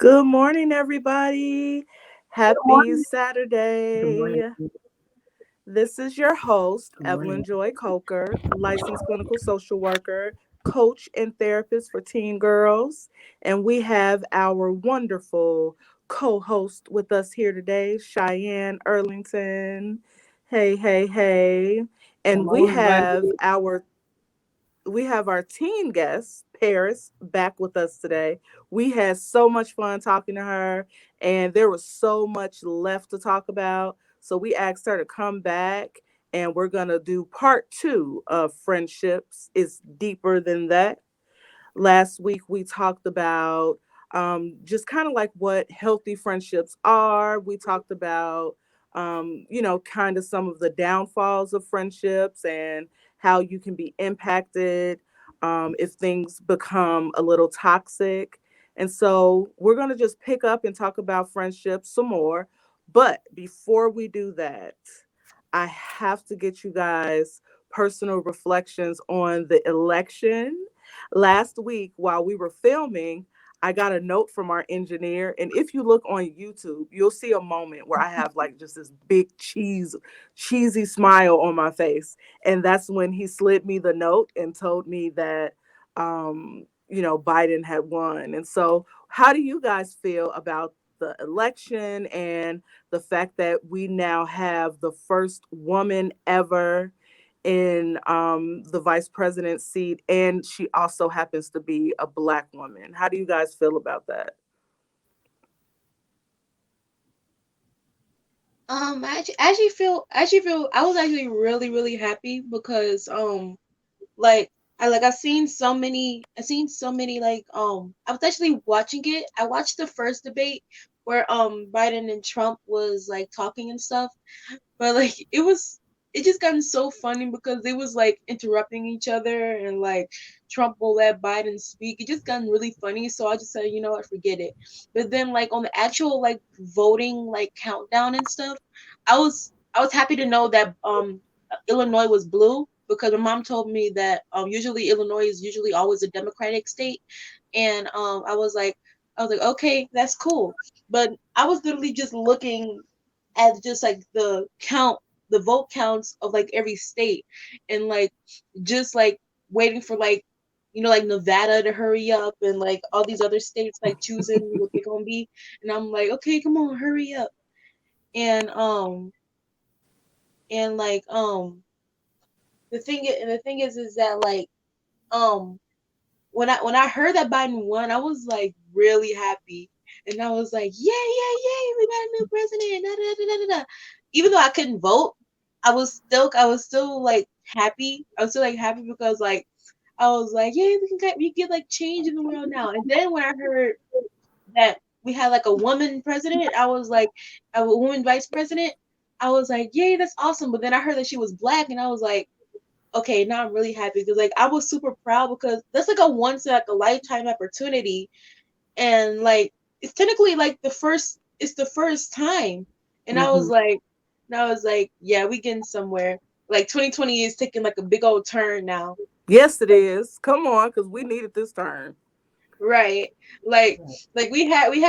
Good morning, everybody. Good Happy morning. Good morning. Saturday. This is your host, Good morning. Evelyn Joy Coker, licensed clinical social worker, coach, and therapist for teen girls. And we have our wonderful co host with us here today, Cheyenne Erlington. Hey, hey, hey. And Hello, everybody. we have our teen guest, Paris, back with us today. We had so much fun talking to her, and there was so much left to talk about. So we asked her to come back, and we're going to do part two of Friendships. It's deeper than that. Last week, we talked about just kind of like what healthy friendships are. We talked about, kind of some of the downfalls of friendships and how you can be impacted if things become a little toxic. And so we're going to just pick up and talk about friendships some more. But before we do that, I have to get you guys personal reflections on the election. Last week, while we were filming, I got a note from our engineer. And if you look on YouTube, you'll see a moment where I have like just this big cheesy smile on my face. And that's when he slid me the note and told me that, Biden had won. And so, how do you guys feel about the election and the fact that we now have the first woman ever in the vice president seat, and she also happens to be a black woman? How do you guys feel about that? I actually feel I was actually really happy because like I've seen so many I was actually watching it. I watched the first debate where Biden and Trump was like talking and stuff, but like it just gotten so funny because they was like interrupting each other and like Trump will let Biden speak. It just gotten really funny, so I just said, you know what, forget it. But then like on the actual like voting like countdown and stuff, I was happy to know that Illinois was blue because my mom told me that usually Illinois is usually always a Democratic state, and I was like okay, that's cool. But I was literally just looking at just like the vote counts of like every state, and like just like waiting for like like Nevada to hurry up and like all these other states like choosing what they're gonna be, and I'm like, okay, come on, hurry up. And the thing is that like um when I heard that Biden won, I was like really happy, and I was like, yay, we got a new president. Da, da, da, da, da, da. Even though I couldn't vote, I was still like happy. I was still like happy because like I was like, yay, we get like change in the world now. And then when I heard that we had like a woman president, I was like a woman vice president. I was like, yay, that's awesome. But then I heard that she was black, and I was like, okay, now I'm really happy because like I was super proud because that's like a once in like a lifetime opportunity, and like it's technically like it's the first time, and I was Hmm. like, yeah, we getting somewhere. Like 2020 is taking like a big old turn now, Yes, it is. Come on, because we needed this turn. right? Like like we had we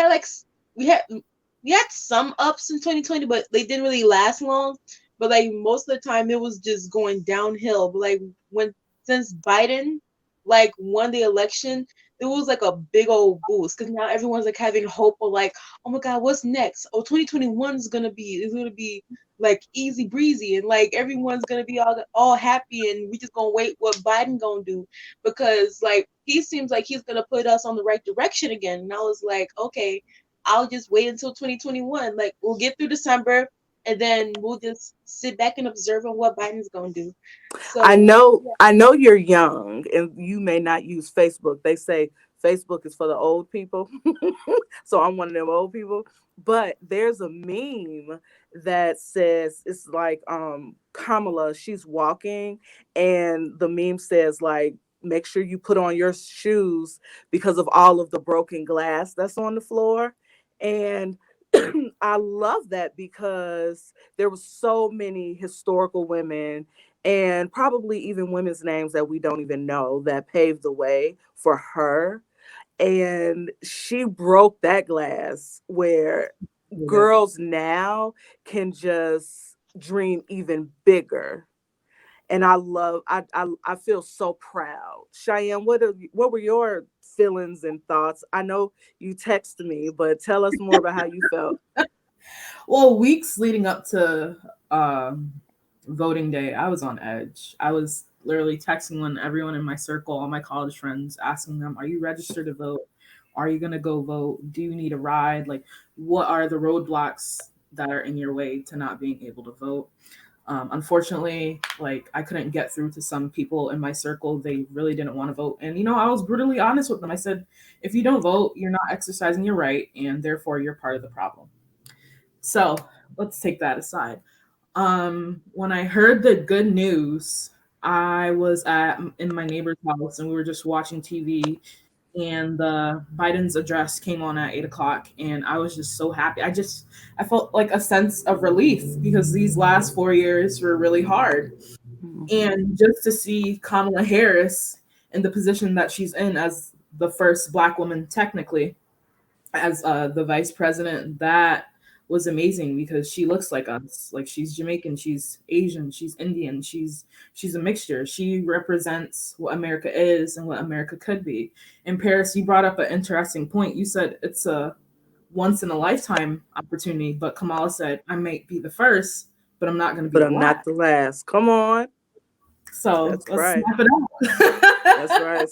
had some ups in 2020, but they didn't really last long. But like most of the time, it was just going downhill. But like when since Biden like won the election, it was like a big old boost because now everyone's like having hope of like, oh my God, what's next? Oh, 2021 is gonna be like easy breezy, and like everyone's gonna be all happy, and we just gonna wait what Biden gonna do, because like he seems like he's gonna put us on the right direction again. And I was like, okay, I'll just wait until 2021. Like we'll get through December, and then we'll just sit back and observe on what Biden's gonna do. I So know, I know you're young and you may not use Facebook. They say Facebook is for the old people. So I'm one of them old people. But there's a meme that says it's like Kamala, she's walking, and the meme says like, make sure you put on your shoes because of all of the broken glass that's on the floor. And I love that because there were so many historical women and probably even women's names that we don't even know that paved the way for her. and she broke that glass where Yeah. girls now can just dream even bigger. And I feel so proud. Cheyenne, what were your feelings and thoughts? I know you texted me, but tell us more about how you felt. Well, weeks leading up to voting day, I was on edge. I was literally texting everyone in my circle, all my college friends, asking them, "Are you registered to vote? Are you gonna go vote? Do you need a ride? Like, what are the roadblocks that are in your way to not being able to vote?" Unfortunately, like I couldn't get through to some people in my circle. They really didn't want to vote, and I was brutally honest with them. I said, "If you don't vote, you're not exercising your right, and therefore you're part of the problem." So let's take that aside. When I heard the good news, I was in my neighbor's house and we were just watching TV, and the Biden's address came on at 8 o'clock, and I was just so happy. I felt like a sense of relief because these last 4 years were really hard, Mhm. and just to see Kamala Harris in the position that she's in as the first Black woman, technically, as the vice president, that was amazing because she looks like us. Like, she's Jamaican, she's Asian, she's Indian, she's a mixture. She represents what America is and what America could be. And Paris, you brought up an interesting point. You said it's a once in a lifetime opportunity, but Kamala said, "I might be the first, but I'm not going to be But the I'm not last." the last. Come on. So That's let's right. snap it That's up. right.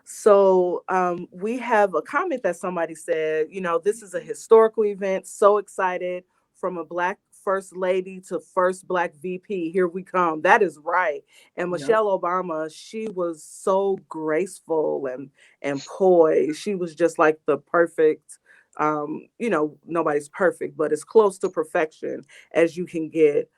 So we have a comment that somebody said, this is a historical event. So excited, from a Black first lady to first Black VP. Here we come. That is right. And Yep. Michelle Obama, she was so graceful and poised. She was just like the perfect, nobody's perfect, but as close to perfection as you can get.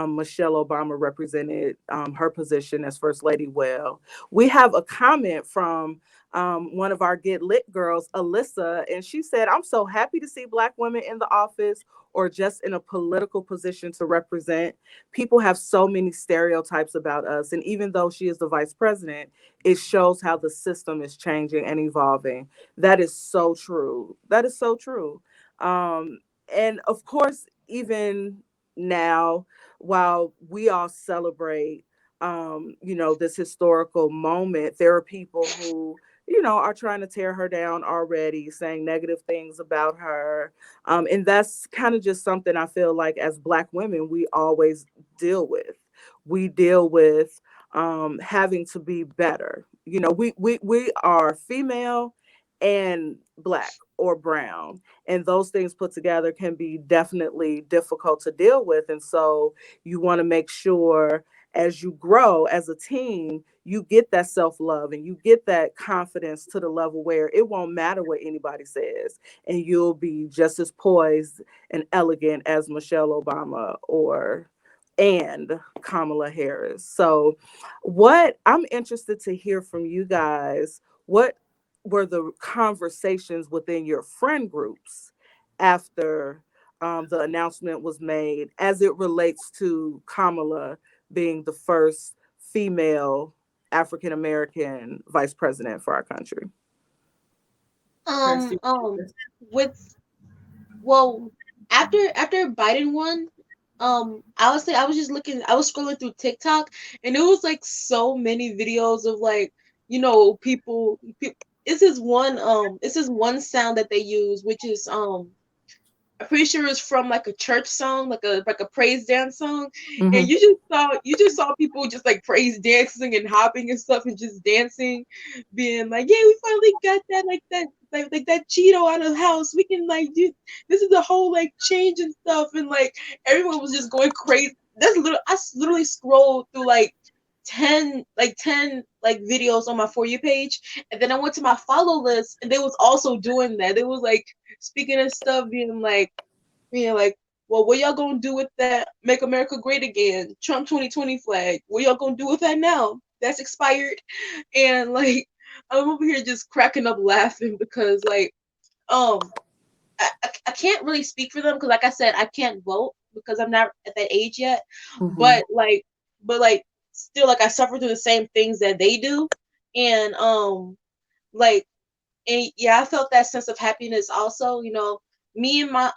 Michelle Obama represented her position as first lady well. We have a comment from one of our Get Lit girls, Alyssa, and she said, "I'm so happy to see Black women in the office or just in a political position to represent. People have so many stereotypes about us. And even though she is the vice president, it shows how the system is changing and evolving." That is so true. That is so true. Um, and of course, even now, while we all celebrate this historical moment, there are people who, are trying to tear her down already, saying negative things about her. And that's kind of just something I feel like as Black women, we always deal with. We deal with having to be better. We are female and Black or brown, and those things put together can be definitely difficult to deal with. And so you want to make sure as you grow as a teen, you get that self love and you get that confidence to the level where it won't matter what anybody says. And you'll be just as poised and elegant as Michelle Obama and Kamala Harris. So, what I'm interested to hear from you guys, what were the conversations within your friend groups after the announcement was made as it relates to Kamala being the first female African American vice president for our country? Paris, Um, um, with well, after Biden won, honestly, I was just looking, I was scrolling through TikTok, and it was like so many videos of like, it's this one sound that they use, which is I'm pretty sure it's from like a church song, like a praise dance song, and Mm-hmm. you just saw people just like praise dancing and hopping and stuff and just dancing, being like, yeah, we finally got that like that Cheeto out of the house. We can like do this is a whole like change and stuff, and like everyone was just going crazy. Literally scrolled through like 10 like videos on my For You page, and then I went to my follow list, and they was also doing that. They was like speaking of stuff, being like, well, what y'all gonna do with that Make America Great Again, Trump 2020 flag? What y'all gonna do with that now? That's expired. And like, I'm over here just cracking up laughing because like, um, I can't really speak for them because like I said, I can't vote because I'm not at that age yet. Mm-hmm. But still, like, I suffer through the same things that they do. And like, and yeah, I felt that sense of happiness also. You know, me and my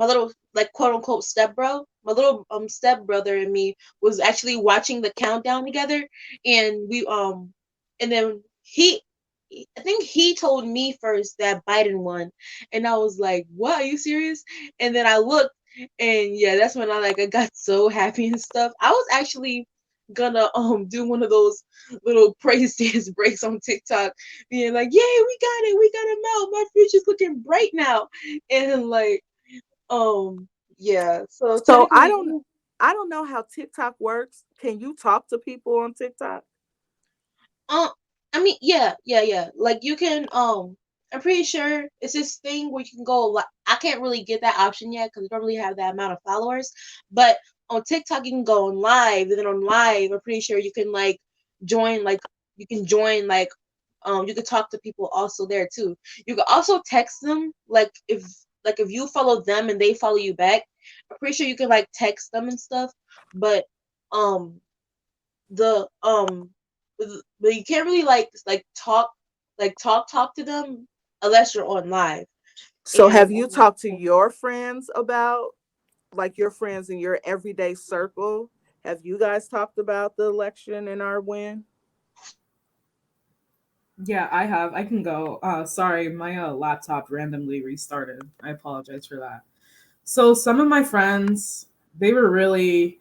little like quote unquote step bro, my little step brother and me was actually watching the countdown together, and and then I think he told me first that Biden won, and I was like, "What? Are you serious?" And then I looked, and yeah, that's when I got so happy and stuff. I was actually gonna do one of those little praise dance breaks on TikTok, being like, "Yay, we got him out. My future's looking bright now," and um, yeah. So So I technically, don't I don't know how TikTok works. Can you talk to people on TikTok? Um, I mean, yeah. Like you can, I'm pretty sure it's this thing where you can go. Like, I can't really get that option yet because I don't really have that amount of followers. But on TikTok, you can go on live, and then on live, I'm pretty sure you can join, you can join, you can talk to people also there too. You can also text them, if you follow them and they follow you back. I'm pretty sure you can text them and stuff. But um the but you can't really talk to them unless you're on live. So And have you talked to your friends about, like, your friends in your everyday circle? Have you guys talked about the election and our win? Yeah, I have. I can go. Sorry, my laptop randomly restarted. I apologize for that. So some of my friends, they were really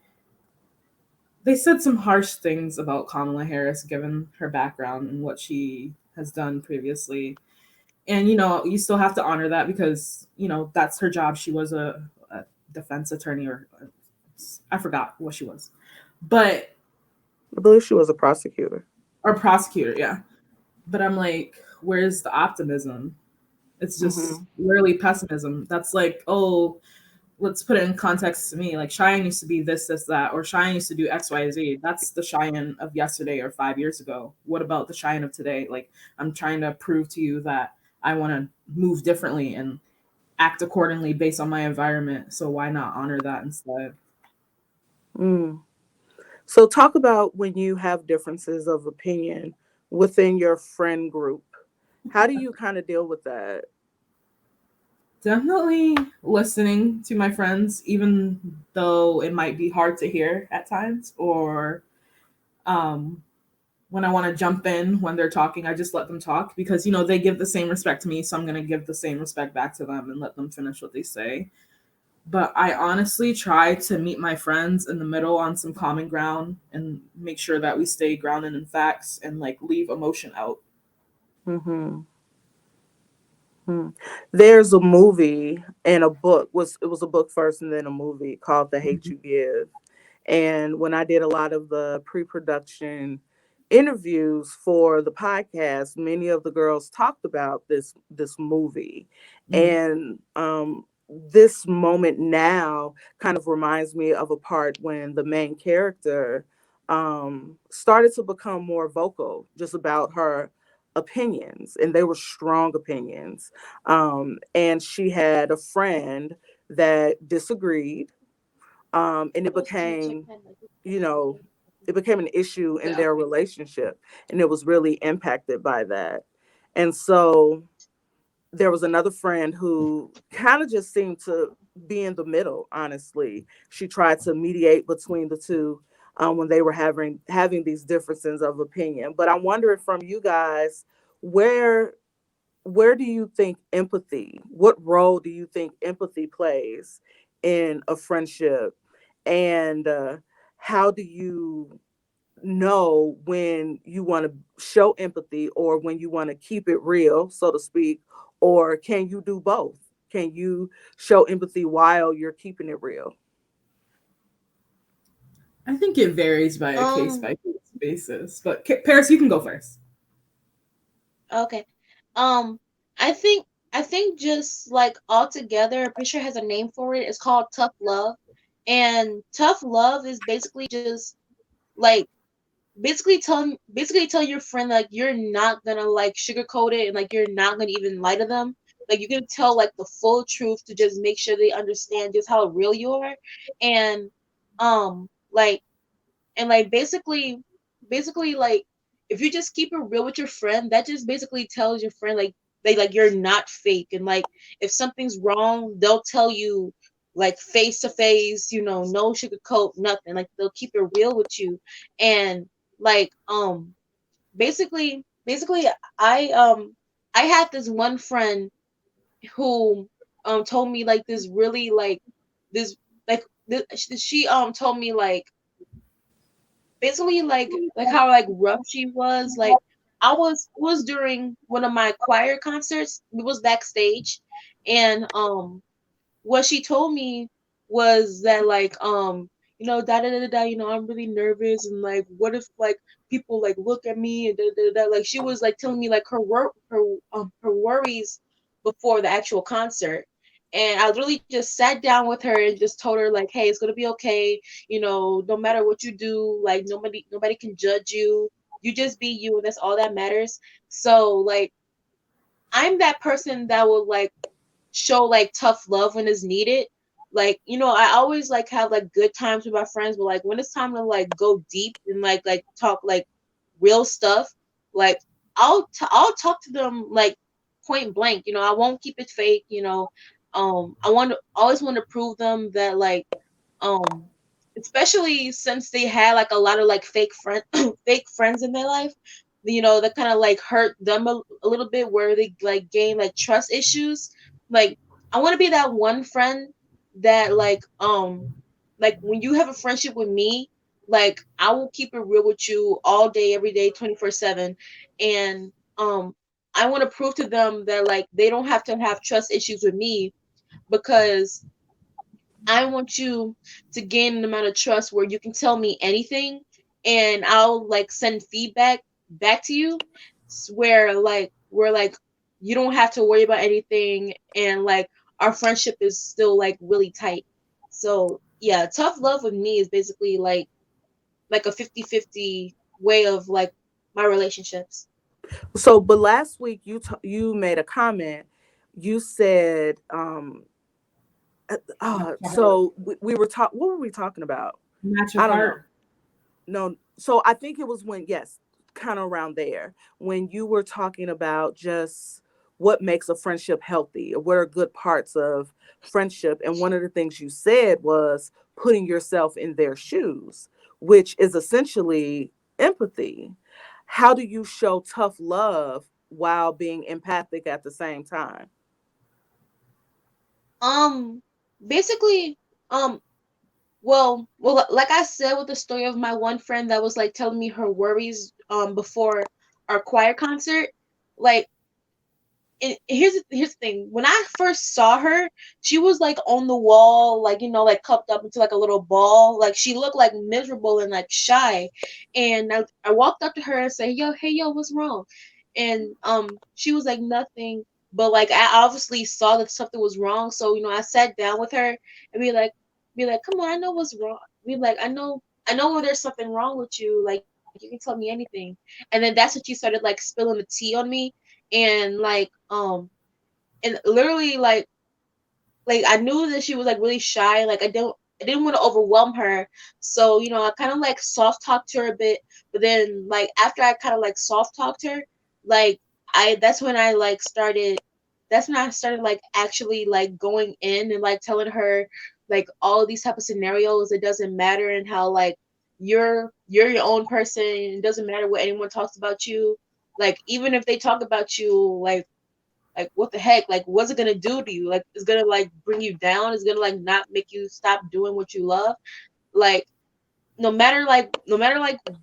they said some harsh things about Kamala Harris given her background and what she has done previously. And you still have to honor that because, that's her job. She was a defense attorney, or I forgot what she was. But I believe she was a prosecutor. or prosecutor, yeah. But I'm like, where's the optimism? It's just Hmm. literally pessimism. That's like, oh, let's put it in context to me. Like Cheyenne used to be this, that, or Cheyenne used to do X, Y, Z. That's the Cheyenne of yesterday or 5 years ago. What about the Cheyenne of today? Like I'm trying to prove to you that I want to move differently and act accordingly based on my environment. So why not honor that instead? Mm. So talk about when you have differences of opinion within your friend group. How do you kind of deal with that? Definitely listening to my friends, even though it might be hard to hear at times, or um, when I want to jump in when they're talking, I just let them talk because they give the same respect to me, so I'm gonna give the same respect back to them and let them finish what they say. But I honestly try to meet my friends in the middle on some common ground and make sure that we stay grounded in facts and leave emotion out. Hmm. Hmm. There's a movie and a book. It was a book first and then a movie called The Hate Mhm. You Give. And when I did a lot of the pre-production interviews for the podcast, many of the girls talked about this movie. Mhm. And this moment now kind of reminds me of a part when the main character started to become more vocal just about her opinions, and they were strong opinions. And she had a friend that disagreed, and it became, you know, it became an issue in Yeah. their relationship, and it was really impacted by that. And so there was another friend who kind of just seemed to be in the middle. Honestly, she tried to mediate between the two when they were having these differences of opinion. But I'm wondering from you guys, where where do you think empathy, what role do you think empathy plays in a friendship? And how do you know when you want to show empathy or when you want to keep it real, so to speak? Or can you do both? Can you show empathy while you're keeping it real? I think it varies by a case um by case basis. But Paris, you can go first. okay. Um, I think just altogether, I'm pretty sure it has a name for it. It's called tough love. And tough love is basically just like basically tell your friend you're not gonna sugarcoat it, and you're not gonna even lie to them. You can tell the full truth to just make sure they understand just how real you are. And um like basically like if you just keep it real with your friend, that just basically tells your friend like they like you're not fake, and like if something's wrong, they'll tell you like face to face, no sugarcoat, nothing. Like they'll keep it real with you. And like basically I had this one friend who told me like this really this this, she told me like basically like how like rough she was. Like I was it was during one of my choir concerts. It was backstage, and what she told me was that like da da da da, I'm really nervous, and like what if like people like look at me and da da da. Like she was like telling me like her worries before the actual concert. And I really just sat down with her and just told her like, hey, it's gonna be okay. No matter what you do, like nobody can judge you. You just be you, and that's all that matters. So like I'm that person that will like show like tough love when it's needed. Like, I always like have like good times with my friends, but like when it's time to like go deep and like talk like real stuff, like I'll talk to them like point blank. I won't keep it fake. I always want to prove them that like um especially since they had like a lot of like fake friend fake friends in their life, that kind of like hurt them a little bit, where they like gain like trust issues. Like I want to be that one friend that like when you have a friendship with me, like I will keep it real with you all day every day 24/7. And I want to prove to them that like they don't have to have trust issues with me, because I want you to gain an amount of trust where you can tell me anything, and I'll like send feedback back to you, where like you don't have to worry about anything, and like our friendship is still like really tight. So yeah, tough love with me is basically like a 50-50 way of like my relationships. So, but last week you made a comment. You said, Match your heart. so we were talking. What were we talking about? Match your I don't know. heart. No, so I think it was when, yes, kind of around there, when you were talking about just what makes a friendship healthy, or what are good parts of friendship. And one of the things you said was putting yourself in their shoes, which is essentially empathy. How do you show tough love while being empathic at the same time? Um, basically, um, well, like I said with the story of my one friend that was like telling me her worries before our choir concert, like and here's the thing. When I first saw her, she was like on the wall, like like cupped up into like a little ball. Like she looked like miserable and like shy. And I walked up to her and said, "Yo, hey, yo, what's wrong?" And she was like nothing. But like I obviously saw that something was wrong, so I sat down with her and be like, "Come on, I know what's wrong." Be like, I know when there's something wrong with you. Like you can tell me anything. And then that's when she started like spilling the tea on me. And and literally like I knew that she was like really shy. Like I didn't want to overwhelm her. So I kind of like soft talked to her a bit. But then like after I kind of like soft talked her, like I that's when I like started that's when I started like actually like going in and like telling her like all of these type of scenarios. It doesn't matter, and how like you're your own person. It doesn't matter what anyone talks about you. Like even if they talk about you, like what the heck, like what's it gonna do to you? Like it's gonna like bring you down, it's gonna like not make you stop doing what you love. Like no matter like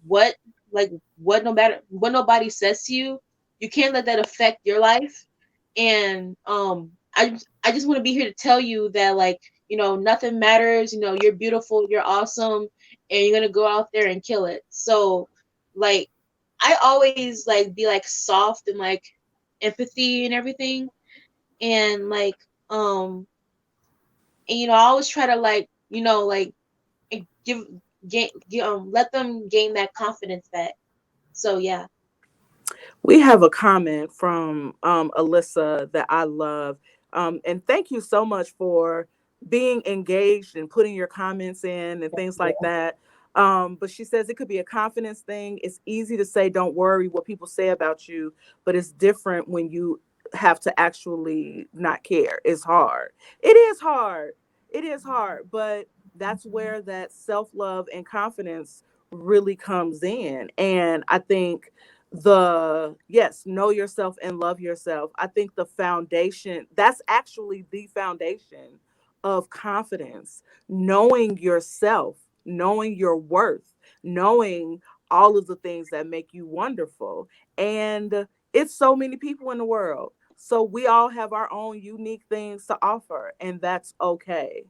what like what no matter what nobody says to you, you can't let that affect your life. And I just want to be here to tell you that like nothing matters. You're beautiful, you're awesome, and you're gonna go out there and kill it. So like I always like be like soft and like empathy and everything. And like and I always try to like like give let them gain that confidence back. So yeah. We have a comment from Alyssa that I love. And thank you so much for being engaged and putting your comments in and things like that. But she says it could be a confidence thing. It's easy to say, don't worry what people say about you, but it's different when you have to actually not care. It's hard. It is hard. It is hard. But that's where that self love and confidence really comes in. And I think yes, know yourself and love yourself. I think the foundation, that's actually the foundation of confidence, knowing yourself, knowing your worth, knowing all of the things that make you wonderful. And it's so many people in the world. So we all have our own unique things to offer, and that's okay.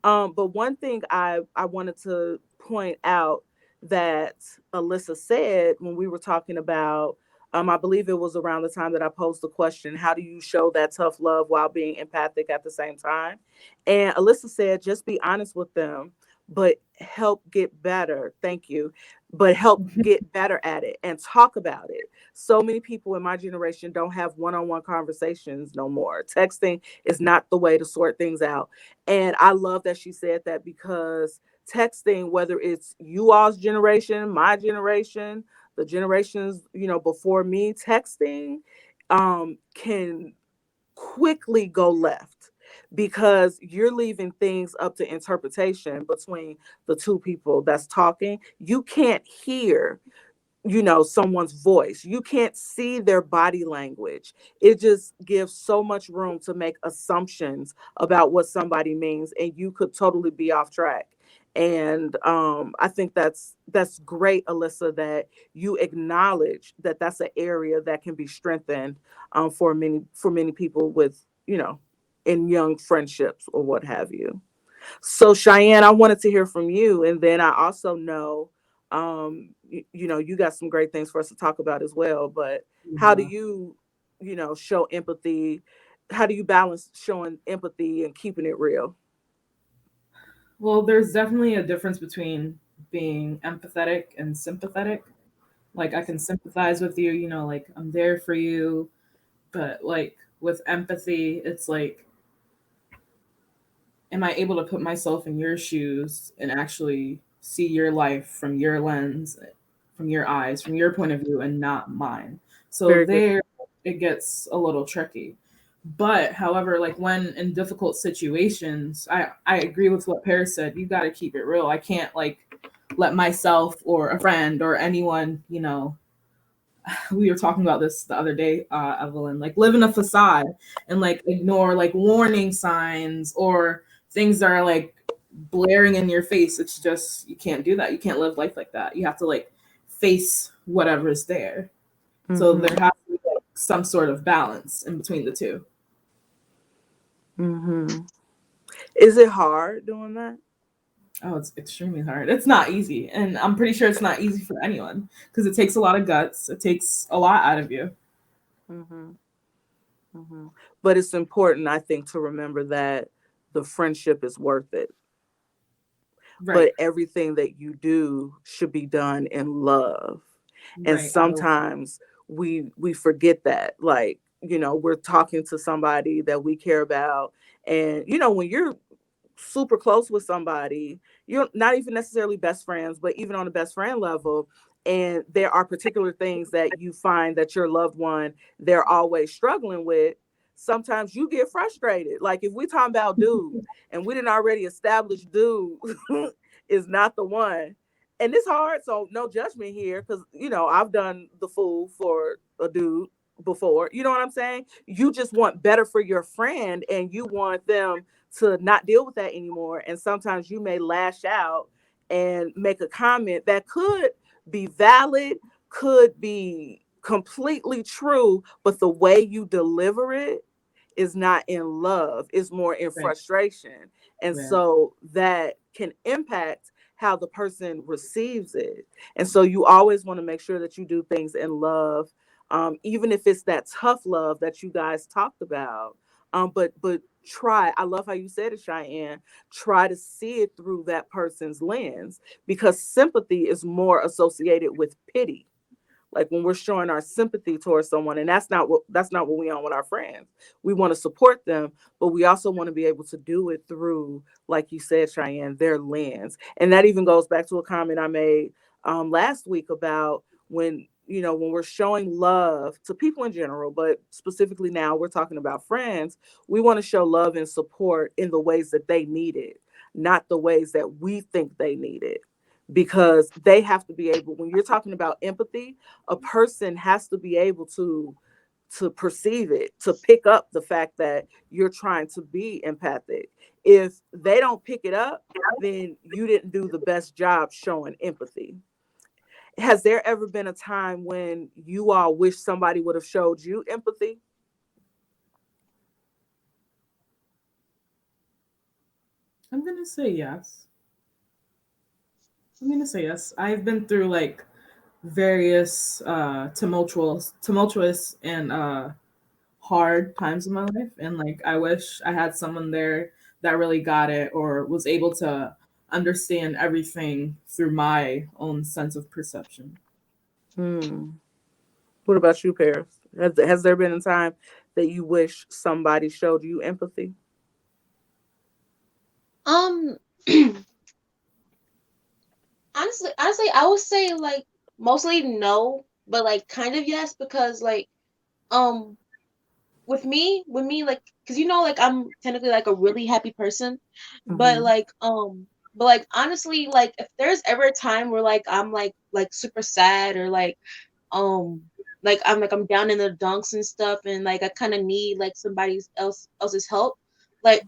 But one thing I wanted to point out that Alyssa said when we were talking about, I believe it was around the time that I posed the question, how do you show that tough love while being empathic at the same time? And Alyssa said, just be honest with them, but help get better. Thank you. But help get better at it and talk about it. So many people in my generation don't have one-on-one conversations no more. Texting is not the way to sort things out. And I love that she said that, because texting, whether it's you all's generation, my generation, the generations, before me, texting can quickly go left, because you're leaving things up to interpretation between the two people that's talking. You can't hear, someone's voice. You can't see their body language. It just gives so much room to make assumptions about what somebody means, and you could totally be off track. And I think that's great, Alyssa, that you acknowledge that that's an area that can be strengthened for many people with, in young friendships or what have you. So Cheyenne, I wanted to hear from you, and then I also know, you got some great things for us to talk about as well. But how do Yeah. you, show empathy? How do you balance showing empathy and keeping it real? Well, there's definitely a difference between being empathetic and sympathetic. Like, I can sympathize with you, like I'm there for you, but like with empathy, it's like, am I able to put myself in your shoes and actually see your life from your lens, from your eyes, from your point of view, and not mine? So Very good. there it gets a little tricky. But however, like when in difficult situations, I agree with what Paris said. You got to keep it real. I can't like let myself or a friend or anyone, we were talking about this the other day, Evelyn, like live in a facade and like ignore like warning signs or things that are like blaring in your face. It's just, you can't do that. You can't live life like that. You have to like face whatever's there. So Mm-hmm. there has to be like some sort of balance in between the two. Mm-hmm. Is it hard doing that? Oh, it's extremely hard. It's not easy. And I'm pretty sure it's not easy for anyone because it takes a lot of guts. It takes a lot out of you. Mm-hmm. Mm-hmm. But it's important, I think, to remember that the friendship is worth it. Right. But everything that you do should be done in love. And Right. sometimes we forget that, like, we're talking to somebody that we care about. And when you're super close with somebody, you're not even necessarily best friends, but even on a best friend level, and there are particular things that you find that your loved one, they're always struggling with. Sometimes you get frustrated. Like if we talking about dude and we didn't already establish dude is not the one. And it's hard, so no judgment here, because I've done the fool for a dude before. You know what I'm saying? You just want better for your friend, and you want them to not deal with that anymore. And sometimes you may lash out and make a comment that could be valid, could be completely true, but the way you deliver it is not in love, it's more in Right. frustration. And Yeah. so that can impact how the person receives it. And so you always want to make sure that you do things in love, even if it's that tough love that you guys talked about. But try. I love how you said it, Cheyenne. Try to see it through that person's lens, because sympathy is more associated with pity. Like when we're showing our sympathy towards someone, and that's not what we on with our friends. We want to support them, but we also want to be able to do it through, like you said, Cheyenne, their lens. And that even goes back to a comment I made last week about when we're showing love to people in general, but specifically now we're talking about friends, we want to show love and support in the ways that they need it, not the ways that we think they need it. Because they have to be able, when you're talking about empathy, a person has to be able to perceive it, to pick up the fact that you're trying to be empathic. If they don't pick it up, then you didn't do the best job showing empathy. Has there ever been a time when you all wish somebody would have showed you empathy? I'm gonna say yes. I'm gonna say yes. I've been through like various tumultuous and hard times in my life, and like I wish I had someone there that really got it or was able to understand everything through my own sense of perception. Hmm. What about you, Paris? Has there been a time that you wish somebody showed you empathy? Um, honestly, I would say like mostly no, but like kind of yes, because like um with me like because like I'm technically like a really happy person, but Hmm. like honestly like if there's ever a time where like I'm like super sad or um I'm down in the dunks and stuff and like I kind of need like somebody else's help, like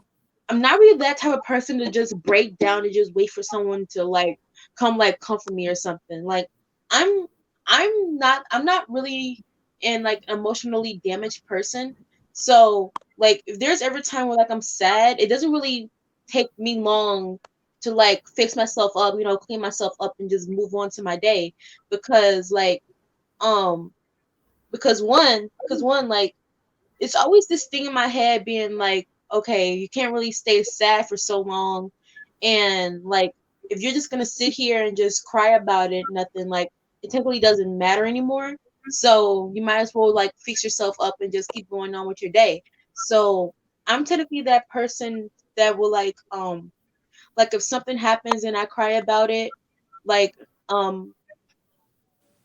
I'm not really that type of person to just break down and just wait for someone to like comfort me or something. Like I'm I'm not really an like emotionally damaged person. So like if there's ever time where like I'm sad, it doesn't really take me long to like fix myself up, clean myself up and just move on to my day because um because one like it's always this thing in my head being like, okay, you can't really stay sad for so long. And like, if you're just gonna sit here and just cry about it, nothing like it technically doesn't matter anymore. So you might as well like fix yourself up and just keep going on with your day. So I'm technically that person that will like if something happens and I cry about it, like um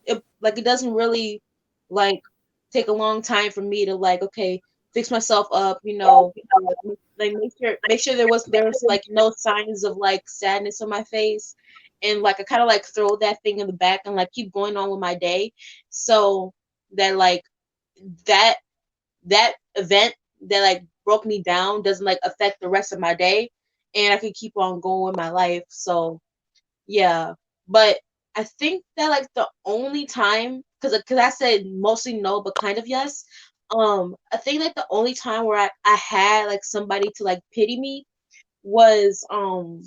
it doesn't really like take a long time for me to like okay fix myself up, like make sure there was like no signs of like sadness on my face, and like I kind of like throw that thing in the back and like keep going on with my day, so that like that that event that like broke me down doesn't like affect the rest of my day, and I can keep on going with my life. So yeah, but I think that like the only time, because I said mostly no, but kind of yes. I think like the only time where I had like somebody to like pity me was who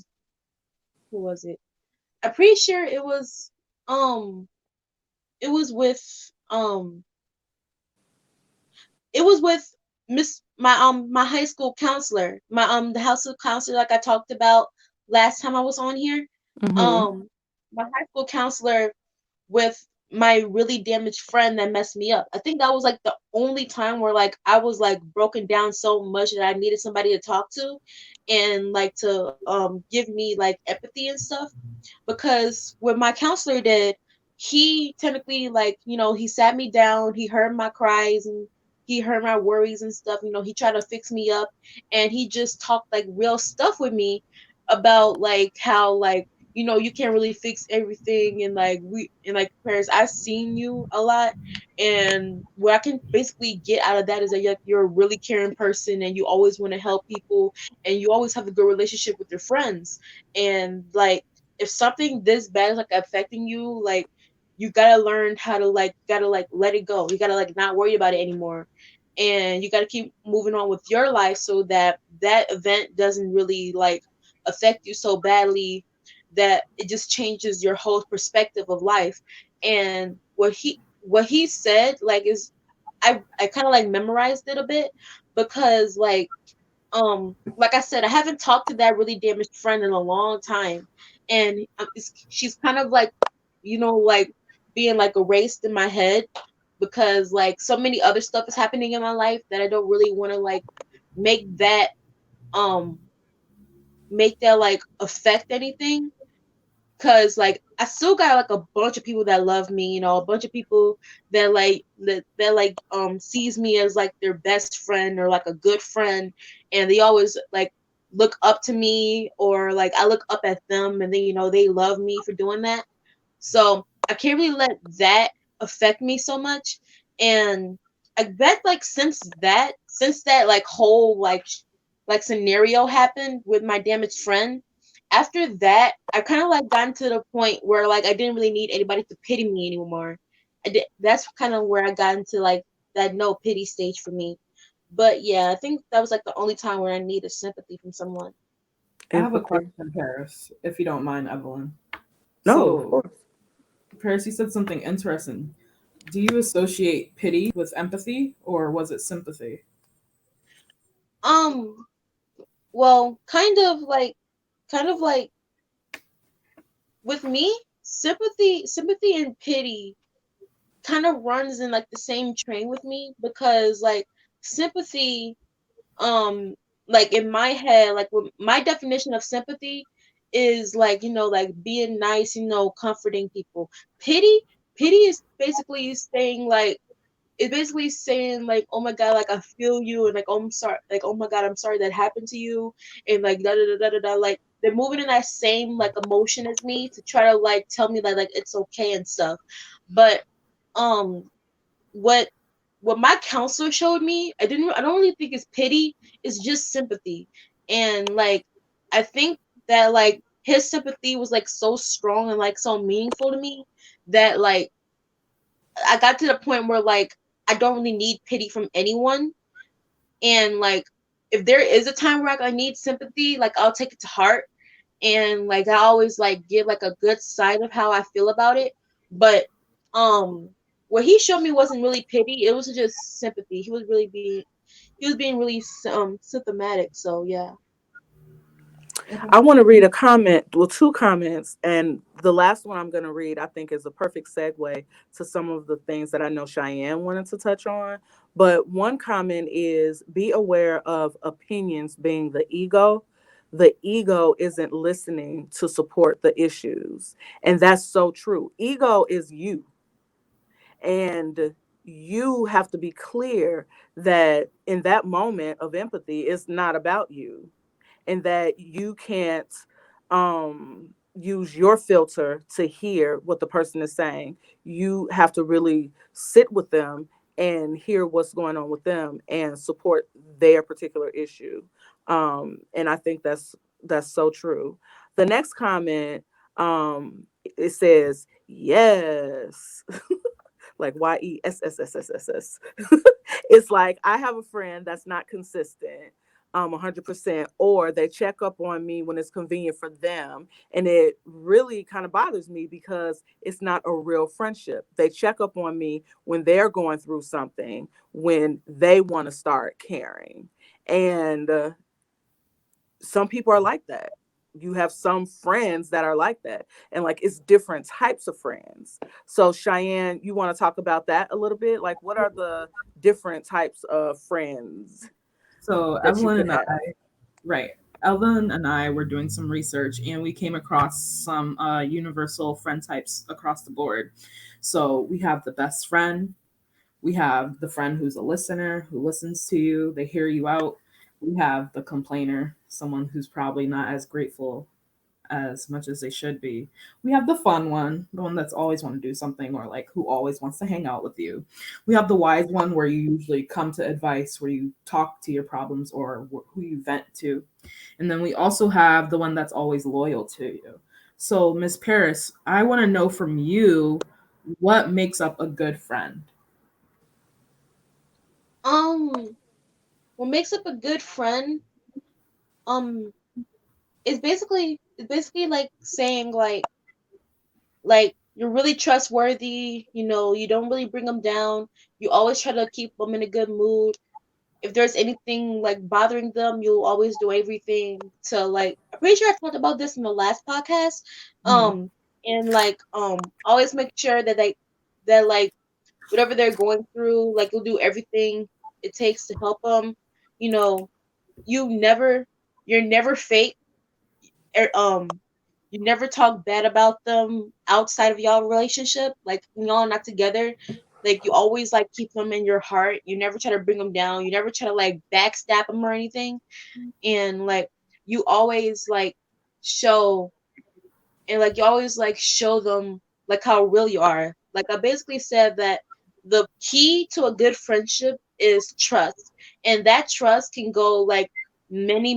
was it? I'm pretty sure um it was with um it was with my high school counselor, the high school counselor like I talked about last time I was on here. Hmm. Um, my high school counselor with my really damaged friend that messed me up. I think that was like the only time where like I was like broken down so much that I needed somebody to talk to and like to give me like empathy and stuff. Because what my counselor did, he technically like, he sat me down, he heard my cries and he heard my worries and stuff, he tried to fix me up and he just talked like real stuff with me about like how like you can't really fix everything and like Paris, I've seen you a lot, and what I can basically get out of that is that you're a really caring person and you always want to help people and you always have a good relationship with your friends, and like if something this bad is like affecting you, like you gotta learn how to like gotta like let it go. You gotta like not worry about it anymore. And you gotta keep moving on with your life so that that event doesn't really like affect you so badly that it just changes your whole perspective of life. And what he said like is I kind of like memorized it a bit because like I said, I haven't talked to that really damaged friend in a long time, and she's kind of like, like being like erased in my head because like so many other stuff is happening in my life that I don't really want to like make that um make that like affect anything. Cause like I still got like a bunch of people that love me, you know, a bunch of people that like sees me as like their best friend or like a good friend, and they always like look up to me or like I look up at them, and then you know they love me for doing that. So I can't really let that affect me so much. And I bet like since that like whole like scenario happened with my damaged friend, after that I kind of like gotten to the point where like I didn't really need anybody to pity me anymore. That's kind of where I got into like that no pity stage for me. But yeah, I think that was like the only time where I needed sympathy from someone. I have a Empathy. question, Paris, if you don't mind, Evelyn. No, of So, course. Paris, you said something interesting. Do you associate pity with empathy, or was it sympathy? Um, well, kind of like with me, sympathy and pity kind of runs in like the same train with me because like sympathy, um, like in my head, like my definition of sympathy is like you know like being nice, you know, comforting people. Pity, pity is basically saying like it's basically saying like, oh my god, like I feel you, and like, oh I'm sorry, like oh my god, I'm sorry that happened to you, and like da da da da da da. Like they're moving in that same like emotion as me to try to like tell me that like it's okay and stuff. But um, what my counselor showed me, I don't really think it's pity. It's just sympathy, and like I think that like his sympathy was like so strong and like so meaningful to me that like I got to the point where like I don't really need pity from anyone, and like if there is a time where I need sympathy, like I'll take it to heart, and like I always like give like a good side of how I feel about it. But um, what he showed me wasn't really pity; it was just sympathy. He was being really symptomatic. So yeah. Okay. I want to read a comment, well, two comments, and the last one I'm going to read, I think, is a perfect segue to some of the things that I know Cheyenne wanted to touch on. But one comment is be aware of opinions being the ego. The ego isn't listening to support the issues. And that's so true. Ego is you. And you have to be clear that in that moment of empathy, it's not about you, and that you can't use your filter to hear what the person is saying. You have to really sit with them and hear what's going on with them and support their particular issue. And I think that's so true. The next comment, it says yes. Like YESSSSS. It's like I have a friend that's not consistent 100%, or they check up on me when it's convenient for them, and it really kind of bothers me because it's not a real friendship. They check up on me when they're going through something, when they want to start caring. And some people are like that. You have some friends that are like that, and like it's different types of friends. So Cheyenne, you want to talk about that a little bit? Like, what are the different types of friends So, that you Evelyn could and I, have? right. Evelyn and I were doing some research and we came across some universal friend types across the board. So, we have the best friend, we have the friend who's a listener, who listens to you, they hear you out. We have the complainer, someone who's probably not as grateful as much as they should be. We have the fun one, the one that's always want to do something or like who always wants to hang out with you. We have the wise one where you usually come to advice, where you talk to your problems or who you vent to. And then we also have the one that's always loyal to you. So, Miss Paris, I want to know from you what makes up a good friend. Um, what makes up a good friend? Um, it's basically like saying like you're really trustworthy, you know, you don't really bring them down. You always try to keep them in a good mood. If there's anything like bothering them, you'll always do everything to like I'm pretty sure I talked about this in the last podcast. Mhm. And like always make sure that that like whatever they're going through, like you'll do everything it takes to help them. You know, you never, you're never fake. er, Um, you never talk bad about them outside of y'all relationship. Like when y'all not together, like you always like keep them in your heart. You never try to bring them down. You never try to like backstab them or anything. And like you always like show and like you always like show them like how real you are. Like I basically said that the key to a good friendship is trust, and that trust can go like many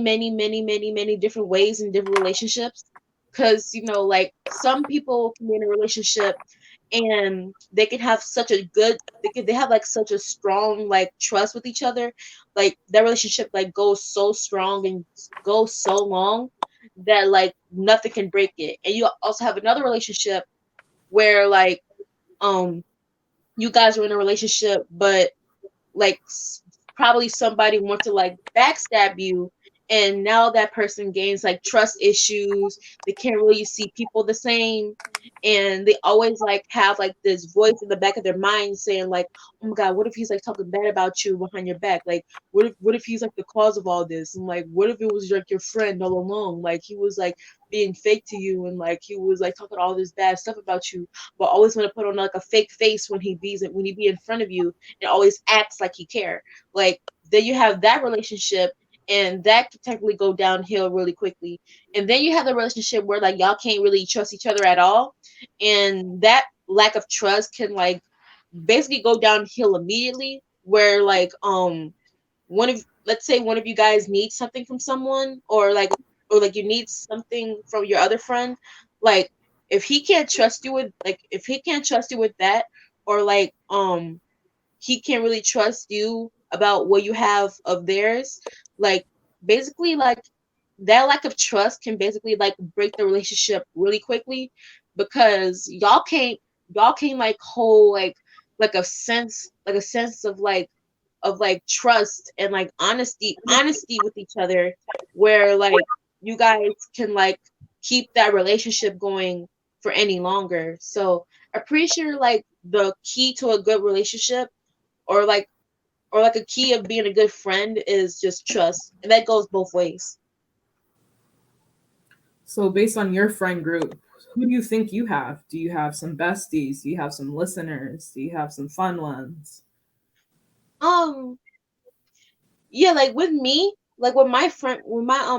different ways in different relationships. Because you know, like some people can be in a relationship and they can have such a good they have like such a strong like trust with each other, like that relationship like goes so strong and goes so long that like nothing can break it. And you also have another relationship where like um you guys are in a relationship but like probably somebody want to like backstab you, and now that person gains like trust issues. They can't really see people the same, and they always like have like this voice in the back of their mind saying like, oh my god, what if he's like talking bad about you behind your back? Like what if he's like the cause of all this? And like what if it was like your friend all along, like he was like being fake to you, and like he was like talking all this bad stuff about you, but always want to put on like a fake face when he be in front of you, and always acts like he care. Like then you have that relationship, and that can technically go downhill really quickly. And then you have the relationship where like y'all can't really trust each other at all, and that lack of trust can like basically go downhill immediately. Where like one of let's say one of you guys needs something from someone, or like you need something from your other friend, like if he can't trust you with that, or like he can't really trust you about what you have of theirs, like basically like that lack of trust can basically like break the relationship really quickly, because y'all can't like hold like a sense of like trust and like honesty with each other, where like you guys can like keep that relationship going for any longer. So I'm pretty sure like the key to a good relationship, or like a key of being a good friend, is just trust, and that goes both ways. So, based on your friend group, who do you think you have? Do you have some besties? Do you have some listeners? Do you have some fun ones? um yeah, like with me, like with my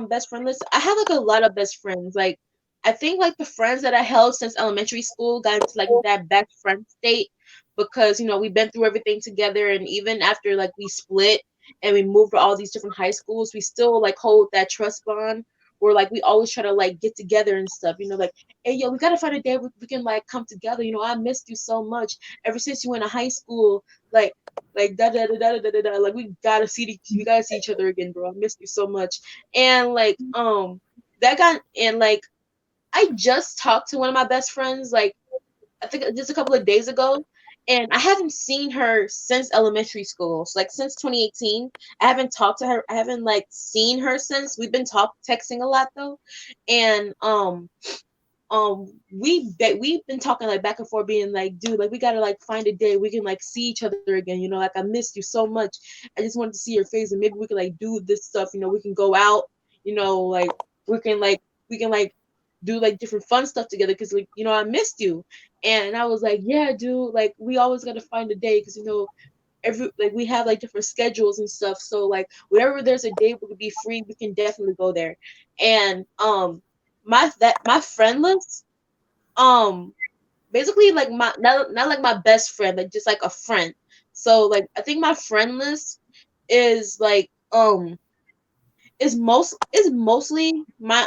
best friend list, I have like a lot of best friends. Like I think like the friends that I held since elementary school got into like that best friend state, because you know we've been through everything together, and even after like we split and we moved to all these different high schools, we still like hold that trust bond where like we always try to like get together and stuff, you know, like, hey yo, we gotta find a day we can like come together, you know, I missed you so much ever since you went to high school, like da da da da da da da. Like we gotta see each other again, bro. I missed you so much. And like that got and like I just talked to one of my best friends, like I think just a couple of days ago, and I haven't seen her since elementary school. So like since 2018, I haven't talked to her. I haven't like seen her since. We've been texting a lot though, and we've been talking like back and forth, being like, dude, like we gotta like find a day we can like see each other again, you know, like I missed you so much. I just wanted to see your face, and maybe we can like do this stuff, you know, we can go out, you know, like we can like we can like do like different fun stuff together, because like, you know, I missed you. And I was like, yeah dude, like we always gotta find a day, because you know every like we have like different schedules and stuff, so like whenever there's a day we could be free, we can definitely go there. And my friend list, um basically like my not like my best friend, like just like a friend. So like I think my friend list is is mostly my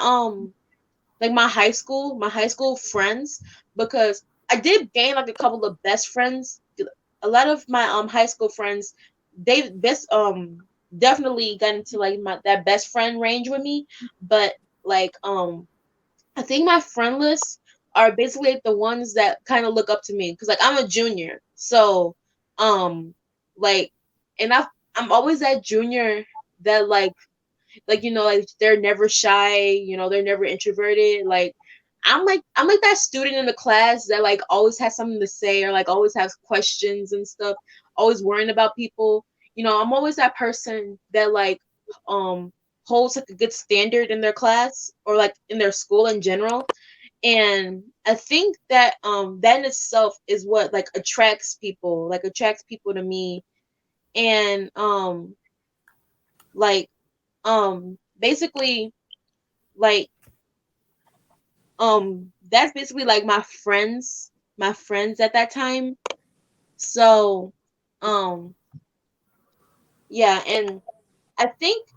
like my high school friends, because I did gain like a couple of best friends. A lot of my high school friends, they best definitely got into like my that best friend range with me. But like I think my friend list are basically like the ones that kind of look up to me, because like I'm a junior, so um like and I'm always that junior that like you know, like they're never shy, you know, they're never introverted, like I'm like that student in the class that like always has something to say or like always has questions and stuff, always worrying about people. I'm always that person that like um holds like a good standard in their class or like in their school in general. And I think that that in itself is what like attracts people to me. And like basically like that's basically like my friends at that time. So um yeah. And I think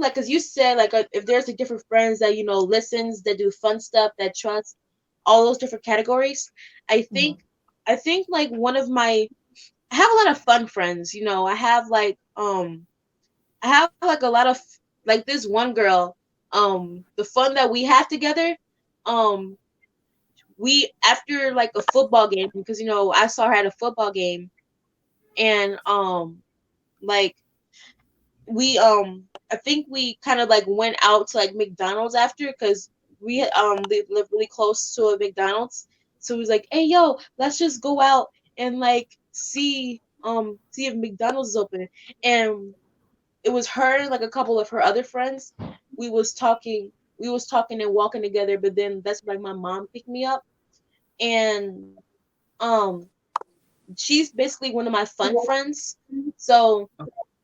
like, because you said like, if there's like different friends that listens, that do fun stuff, that trust, all those different categories. i Mhm. think I think like one of my I have a lot of fun friends. I have like a lot of, like, this one girl. The fun that we have together. um we, after like a football game, because I saw her at a football game. And like we I think we kind of like went out to like McDonald's after, because we live really close to a McDonald's. So he was like, hey, yo, let's just go out and like see if McDonald's is open. And it was her and like a couple of her other friends. We was talking and walking together, but then that's like my mom picked me up. And um she's basically one of my fun friends. So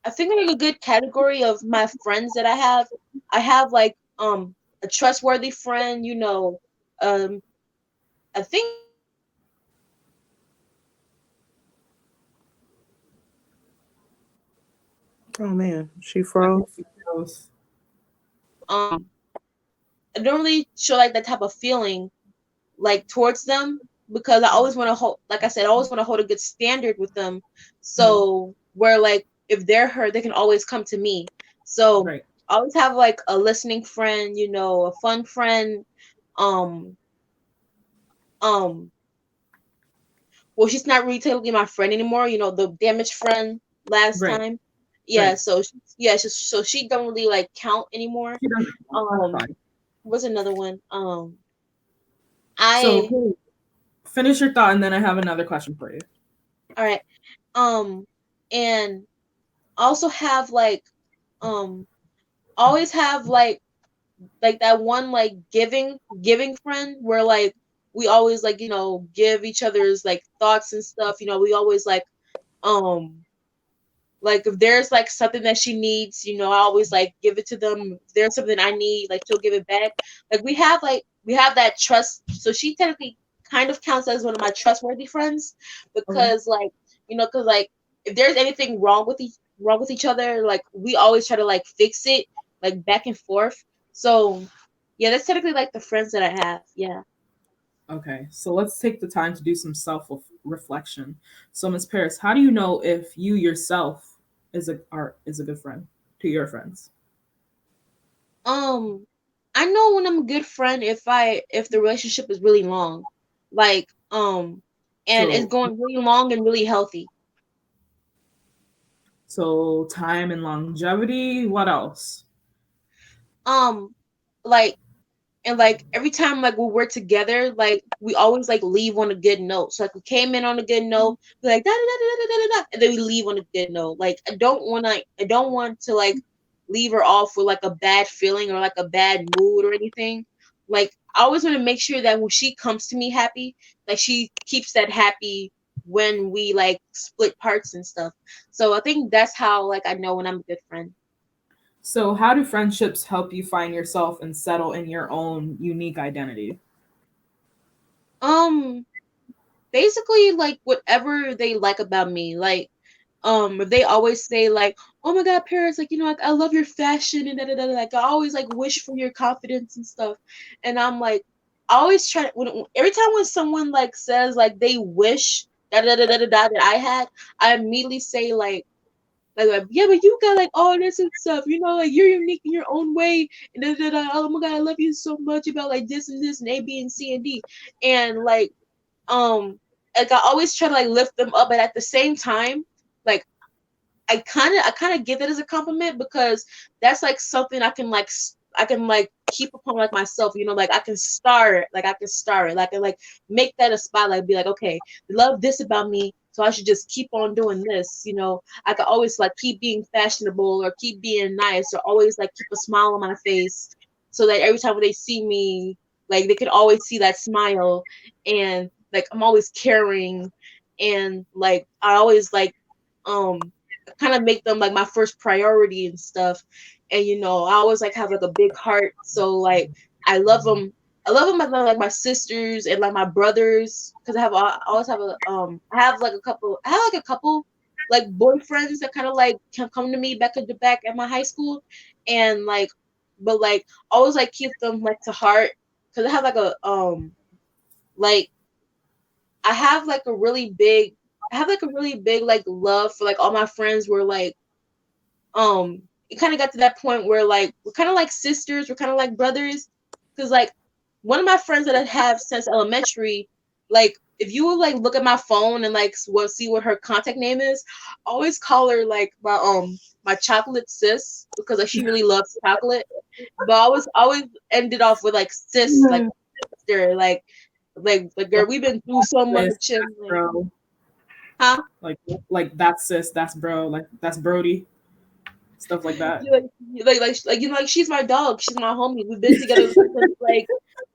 I think like a good category of my friends that I have like a trustworthy friend. I think Oh man, she I think froze. she knows. I don't really show like that type of feeling like towards them, because I always want to hold, like I said, I always want to hold a good standard with them. Mhm. So where like if they're hurt, they can always come to me. So Right. I always have like a listening friend, a fun friend. Um, um, well, she's not really technically my friend anymore. The damaged friend last Right. time. Yeah, Right. so she don't really like count anymore. She doesn't. That's Um, fine. what's another one? So I finish your thought, and then I have another question for you. All right. Um, and also have like um always have like that one like giving friend, where like we always like give each other's like thoughts and stuff. We always um like if there's like something that she needs, I always like give it to them. If there's something I need, like she'll give it back. Like we have that trust. So she technically kind of counts as one of my trustworthy friends, Okay. because because like if there's anything wrong with each other, like we always try to like fix it, like back and forth. So yeah, that's technically like the friends that I have. Yeah. Okay. So let's take the time to do some self reflection. So, Miss Paris, how do you know if you yourself is a good friend to your friends? Um, I know when I'm a good friend if the relationship is really long, like and it's So, going really long and really healthy. so time and longevity. What else? Um, like and like every time like we work together, like we always like leave on a good note. So like we came in on a good note, we like da da da da da da da, and then we leave on a good note. Like I don't want to like leave her off with like a bad feeling or like a bad mood or anything. Like I always want to make sure that when she comes to me happy, like she keeps that happy when we like split parts and stuff. So I think that's how like I know when I'm a good friend. So, how do friendships help you find yourself and settle in your own unique identity? Um, basically like whatever they like about me. Like if they always say like, oh my god, Paris, like like I love your fashion and da, da, da, da, like I always like wish for your confidence and stuff. And I'm like, I always try to, every time when someone like says like they wish da da da da da, da that I had, I immediately say like, yeah, but you got like all this and stuff, like you're unique in your own way, and da, da, da, oh my god, I love you so much about like this and this and A, B, and C and D. And um like I always try to like lift them up, but at the same time, like I kind of give it as a compliment, because that's like something I can like keep upon like myself, you know, like I can star it, like I can star it, like I can like make that a spotlight, be like, okay, they love this about me, so I should just keep on doing this, you know. I could always like keep being fashionable or keep being nice or always like keep a smile on my face, so that every time when they see me, like they could always see that smile, and like I'm always caring, and like I always like kind of make them like my first priority and stuff. And you know, I always like have like a big heart, so like I love them. I love them like my sisters and like my brothers, because I always have I have like a couple like boyfriends that kind of like can come to me back at the back at my high school, and like but like always like keep them like to heart, because I have like a like I have like a really big I have like a really big like love for like all my friends, were like it kind of got to that point where like we're kind of like sisters, we're kind of like brothers, because like one of my friends that I have since elementary, like if you would like look at my phone and like see what her contact name is, I always call her like my chocolate sis, because like she really loves chocolate, but I always ended off with like sis, like sister, like girl, we've been through so Sis, much, and like, bro. huh? Like that's sis, that's bro, like that's Brody, stuff like that. You know, like she's my dog, she's my homie. We've been together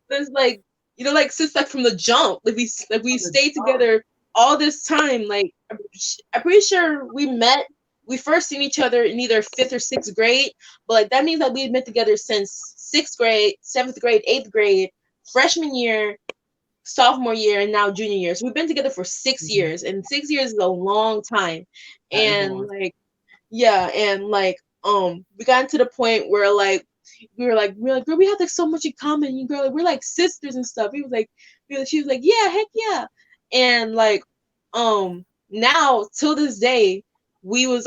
since like you know, like since like from the jump. We stayed together all this time. Like I'm pretty sure we first seen each other in either 5th or 6th grade, but like that means that we've been together since 6th grade, 7th grade, 8th grade, freshman year, sophomore year, and now junior year. So we've been together for 6 years, and 6 years is a long time. That is a And long like yeah, and like we got to the point where like we were like, girl, we have like so much in common. You girl, like, we're like sisters and stuff. She was like, yeah, heck yeah. And like now till this day, we was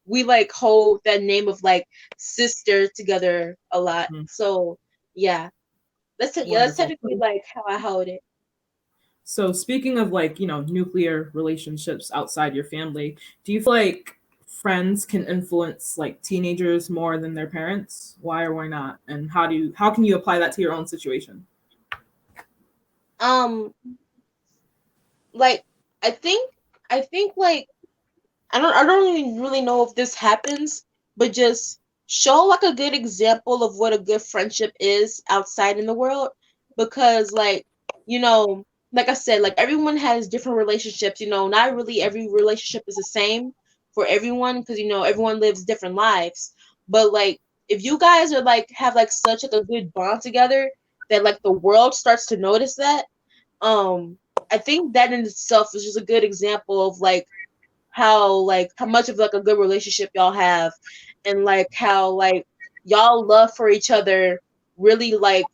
we like hold that name of like sister together a lot. Mhm. So yeah, that's Wonderful. technically like how I hold it. So speaking of like, nuclear relationships outside your family, do you feel like friends can influence like teenagers more than their parents? Why or why not? And how can you apply that to your own situation? Um, like I think like I don't even really know if this happens, but just show like a good example of what a good friendship is outside in the world, because like you know, like I said, like everyone has different relationships. You know, not really every relationship is the same for everyone, because you know everyone lives different lives. But like if you guys are like have like such like a good bond together, that like the world starts to notice that, um I think that in itself is just a good example of how much of like a good relationship y'all have, and like how like y'all love for each other really like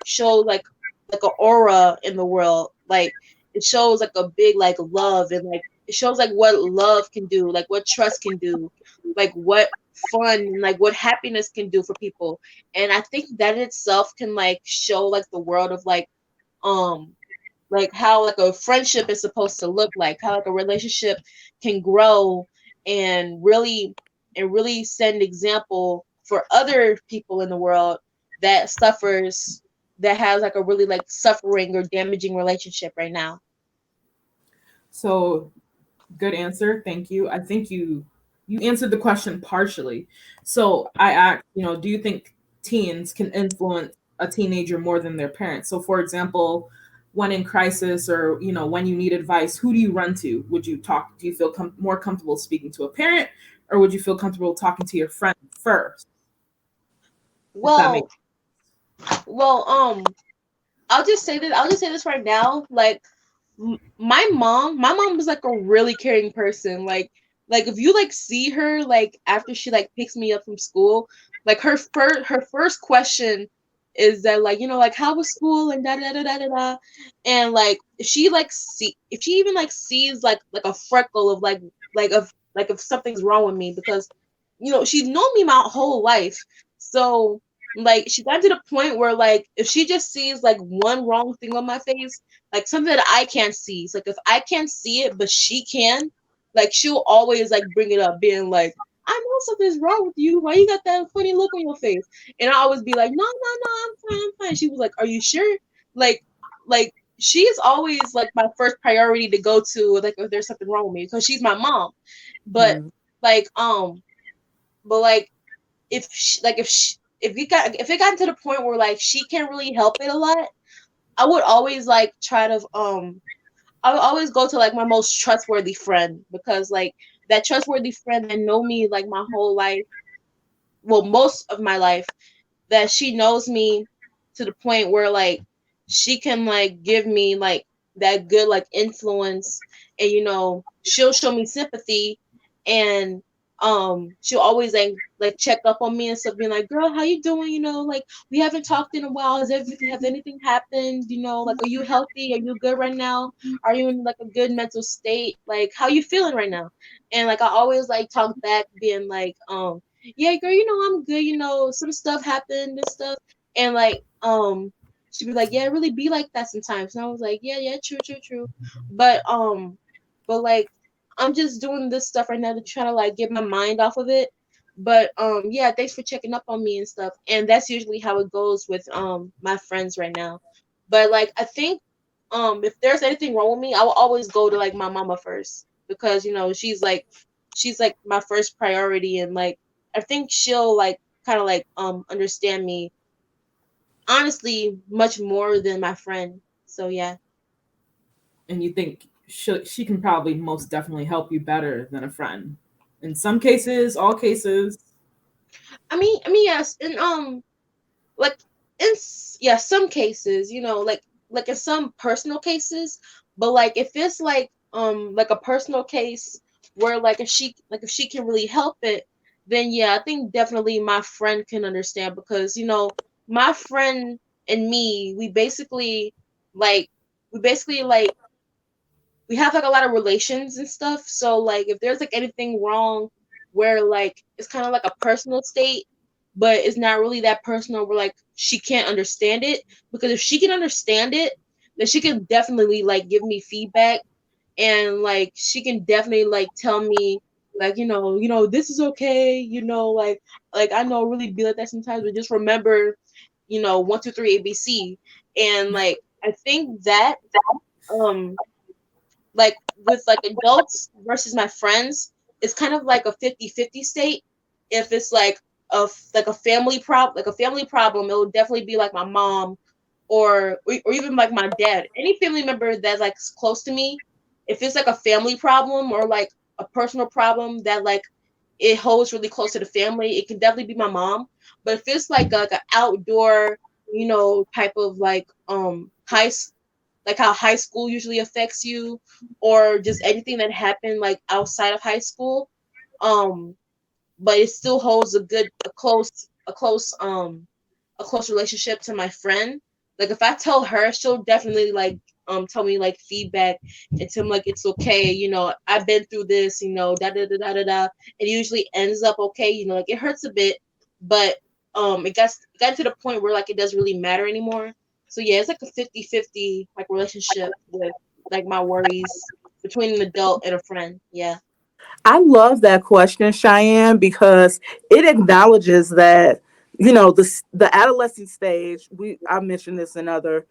show like an aura in the world. Like it shows like a big like love, and like it shows like what love can do, like what trust can do, like what fun and like what happiness can do for people. And I think that in itself can like show like the world of um like how like a friendship is supposed to look like, how like a relationship can grow, and really set an example for other people in the world that suffers, that has like a really like suffering or damaging relationship right now. So good answer. Thank you. I think you answered the question partially. So I asked, do you think teens can influence a teenager more than their parents? So for example, when in crisis or when you need advice, who do you run to? Do you feel more comfortable speaking to a parent, or would you feel comfortable talking to your friend first? If that Well, makes well, I'll just say this right now. Like my mom was like a really caring person. Like if you like see her like after she like picks me up from school, like her first question is that like like how was school and da da da da da da. And like if she even like sees like a freckle of like if something's wrong with me, because she's known me my whole life. So like she got to the point where like if she just sees like one wrong thing on my face, like something that I can't see. It's like if I can't see it, but she can, like she'll always like bring it up, being like, I know something's wrong with you. Why you got that funny look on your face? And I always be like, no, no, no, I'm fine, I'm fine. She was like, are you sure? Like, like she is always like my first priority to go to, like if there's something wrong with me, because she's my mom. But Mm. like, but like if it got to the point where like she can't really help it a lot, I would always like try to I would always go to like my most trustworthy friend, because like that trustworthy friend that know me like my whole life, well, most of my life, that she knows me to the point where like she can like give me like that good like influence, and she'll show me sympathy, and she'll always like check up on me and stuff, being like, girl, how you doing, like we haven't talked in a while, has anything happened, like are you healthy, are you good right now, are you in like a good mental state, like how you feeling right now? And like I always like talk back, being like, yeah, girl, I'm good, some stuff happened and stuff. And like, she'd be like, yeah, it really be like that sometimes. And I was like, yeah, yeah, true, true, true. But like, I'm just doing this stuff right now to try to like get my mind off of it. But yeah, thanks for checking up on me and stuff. And that's usually how it goes with my friends right now. But like, I think if there's anything wrong with me, I will always go to like my mama first, because she's like my first priority, and like I think she'll like kind of like understand me honestly much more than my friend. So yeah. And you think she can probably most definitely help you better than a friend. In some cases, all cases. I mean yes, and like yeah, some cases, like in some personal cases, but like if it's like a personal case where like if she can really help it, then yeah, I think definitely my friend can understand, because my friend and me, like we basically like we have like a lot of relations and stuff. So like if there's like anything wrong where like it's kind of like a personal state, but it's not really that personal, where like she can't understand it, because if she can understand it, then she can definitely like give me feedback, and like she can definitely like tell me like this is okay, like I know it really be like that sometimes, but just remember 1 2 3 ABC. And like I think that um like with like adults versus my friends, it's kind of like a 50-50 state. If it's like a family problem, it will definitely be like my mom, or even like my dad, any family member that's like close to me. If it's like a family problem or like a personal problem that like it holds really close to the family, it can definitely be my mom. But if it's like an outdoor, type of like like how high school usually affects you, or just anything that happened like outside of high school, um but it still holds a close relationship to my friend. Like if I tell her, she'll definitely like tell me like feedback and tell me like it's okay, I've been through this, da da da da da da. It usually ends up okay, like it hurts a bit, but it got to the point where like it doesn't really matter anymore. So yeah, it's like a 50-50 like relationship with like my worries between an adult and a friend. Yeah. I love that question, Cheyenne, because it acknowledges that the adolescent stage. I mentioned this in other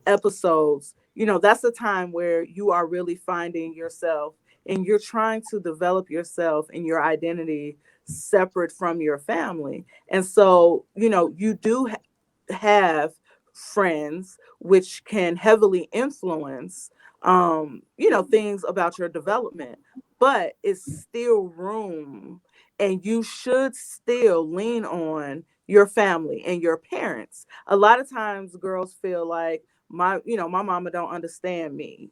episodes. That's the time where you are really finding yourself, and you're trying to develop yourself and your identity separate from your family. And so you do have friends which can heavily influence things about your development, but it's still room, and you should still lean on your family and your parents. A lot of times girls feel like my mama don't understand me,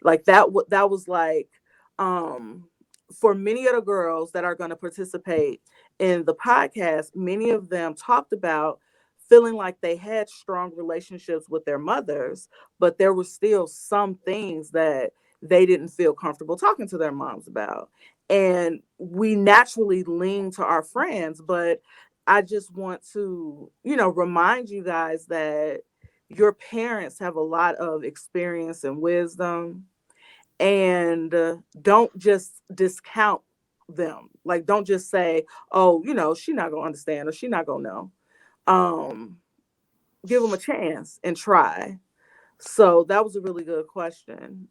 like that was like um for many of the girls that are going to participate in the podcast, many of them talked about feeling like they had strong relationships with their mothers, but there were still some things that they didn't feel comfortable talking to their moms about. And we naturally lean to our friends, but I just want to, remind you guys that your parents have a lot of experience and wisdom, and don't just discount them. Like, don't just say, oh, she not gonna understand or she not gonna know. Um, Give them a chance and try. So that was a really good question.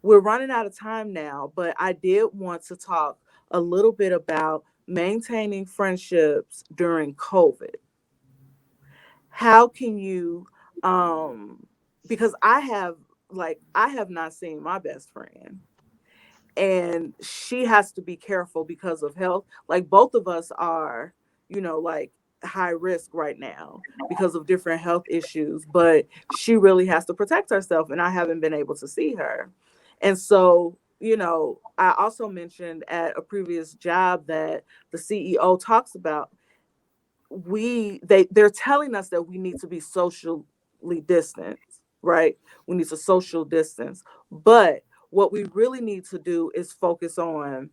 We're running out of time now, but I did want to talk a little bit about maintaining friendships during COVID. How can you, because I have not seen my best friend, and she has to be careful because of health. Like, both of us are, like, high risk right now because of different health issues, but she really has to protect herself, and I haven't been able to see her. And so, I also mentioned at a previous job that the CEO talks about, they're telling us that we need to be socially distant, right? We need to social distance. But what we really need to do is focus on,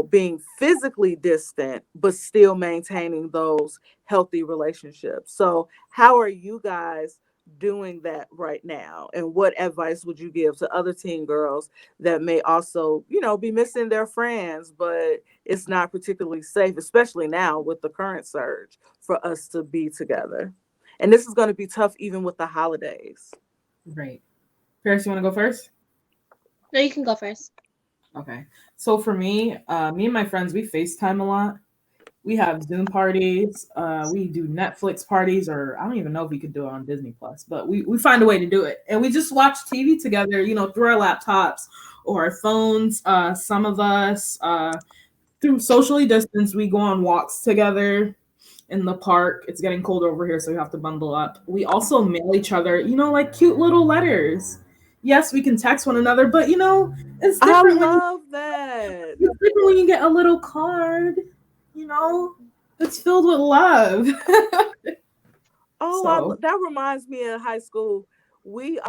being physically distant, but still maintaining those healthy relationships. So, how are you guys doing that right now? And what advice would you give to other teen girls that may also, be missing their friends, but it's not particularly safe, especially now with the current surge, for us to be together? And this is going to be tough even with the holidays. Right. Paris, you want to go first? No, you can go first. Okay. So for me, me and my friends, we FaceTime a lot. We have Zoom parties. We do Netflix parties, or I don't even know if we could do it on Disney Plus, but we find a way to do it. And we just watch TV together, through our laptops or our phones. Some of us, through socially distance, we go on walks together in the park. It's getting cold over here, so we have to bundle up. We also mail each other, like cute little letters. Yes, we can text one another, but it's I different love that. when you get a little card. You know, it's filled with love. Oh, So that reminds me of high school. We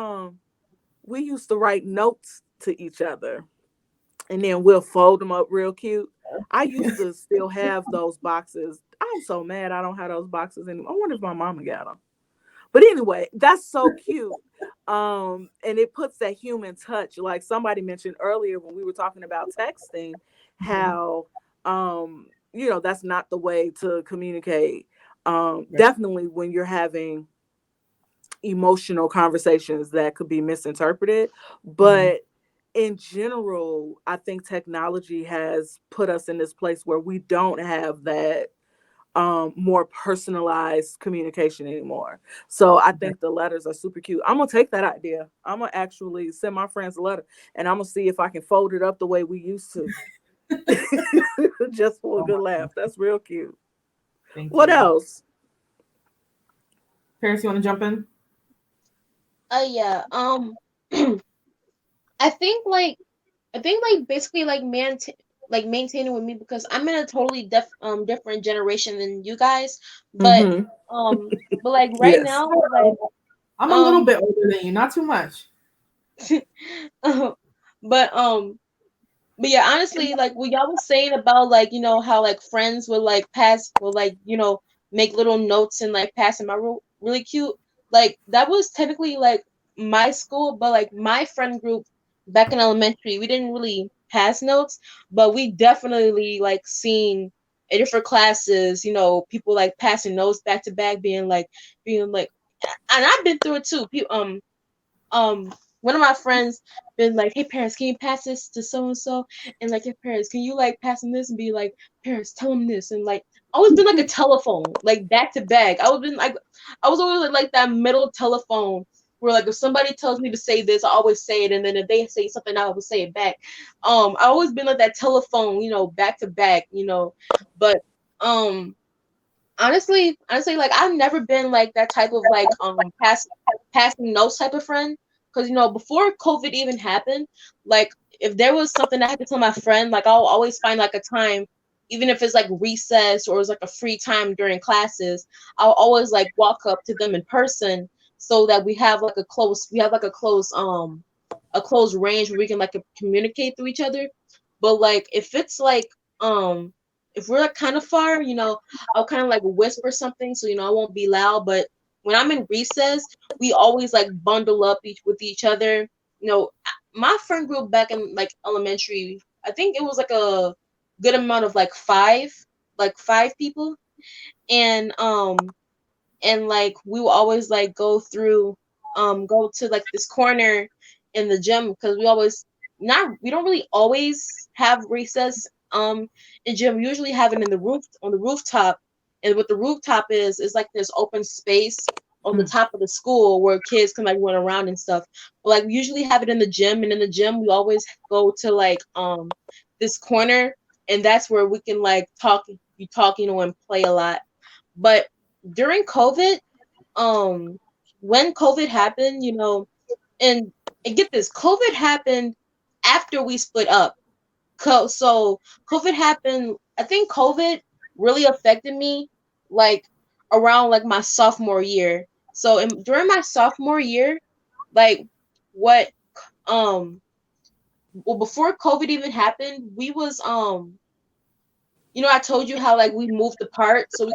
we used to write notes to each other, and then we'll fold them up real cute. I used to still have those boxes. I'm so mad I don't have those boxes anymore. I wonder if my mama got them. But anyway, that's so cute. And it puts that human touch. Like somebody mentioned earlier when we were talking about texting, how that's not the way to communicate. Definitely when you're having emotional conversations that could be misinterpreted. But in general, I think technology has put us in this place where we don't have that more personalized communication anymore. So I think the letters are super cute. I'm gonna take that idea. I'm gonna actually send my friends a letter, and I'm gonna see if I can fold it up the way we used to, just for a good laugh. That's real cute. thank What you. else? Paris, you want to jump in? Yeah. I think basically like maintaining with me because I'm in a totally different generation than you guys. But Mm-hmm. um but like right Yes. now like I'm a little um bit older than you, not too much. but but yeah, honestly, like what y'all was saying about like how like friends would like make little notes and like pass them out really cute. Like that was technically like my school, but like my friend group back in elementary, we didn't really pass notes, but we definitely like seen in different classes, people like passing notes back to back, being like, and I've been through it too. Um one of my friends been like, hey parents, can you pass this to so and so? And like, hey parents, can you like pass him this and be like, parents, tell him this, and like always been like a telephone, like back to back. I was always like that middle telephone where like if somebody tells me to say this, I always say it, and then if they say something, I always say it back. I always been like that telephone, back to back, but um honestly, like I've never been like that type of like passing notes type of friend. Cause before COVID even happened, like if there was something I had to tell my friend, like I'll always find like a time, even if it's like recess or it's like a free time during classes, I'll always like walk up to them in person so that we have like a close range where we can like communicate through each other. But like if it's like if we're like kind of far, I'll kind of like whisper something so I won't be loud. But when I'm in recess, we always like bundle up with each other. My friend group back in like elementary, I think it was like a good amount of like five people, and like we will always like go to like this corner in the gym because we don't really always have recess in gym. We usually have it in the rooftop, and what the rooftop is like this open space on the Mm. top of the school where kids can like run around and stuff. But like we usually have it in the gym, and in the gym we always go to like this corner, and that's where we can like talk, and play a lot. But during COVID, um, when COVID happened, and get this, COVID happened after we split up. So COVID happened. I think COVID really affected me, like around like my sophomore year. So during my sophomore year, like what um well before COVID even happened, we was I told you how like we moved apart, so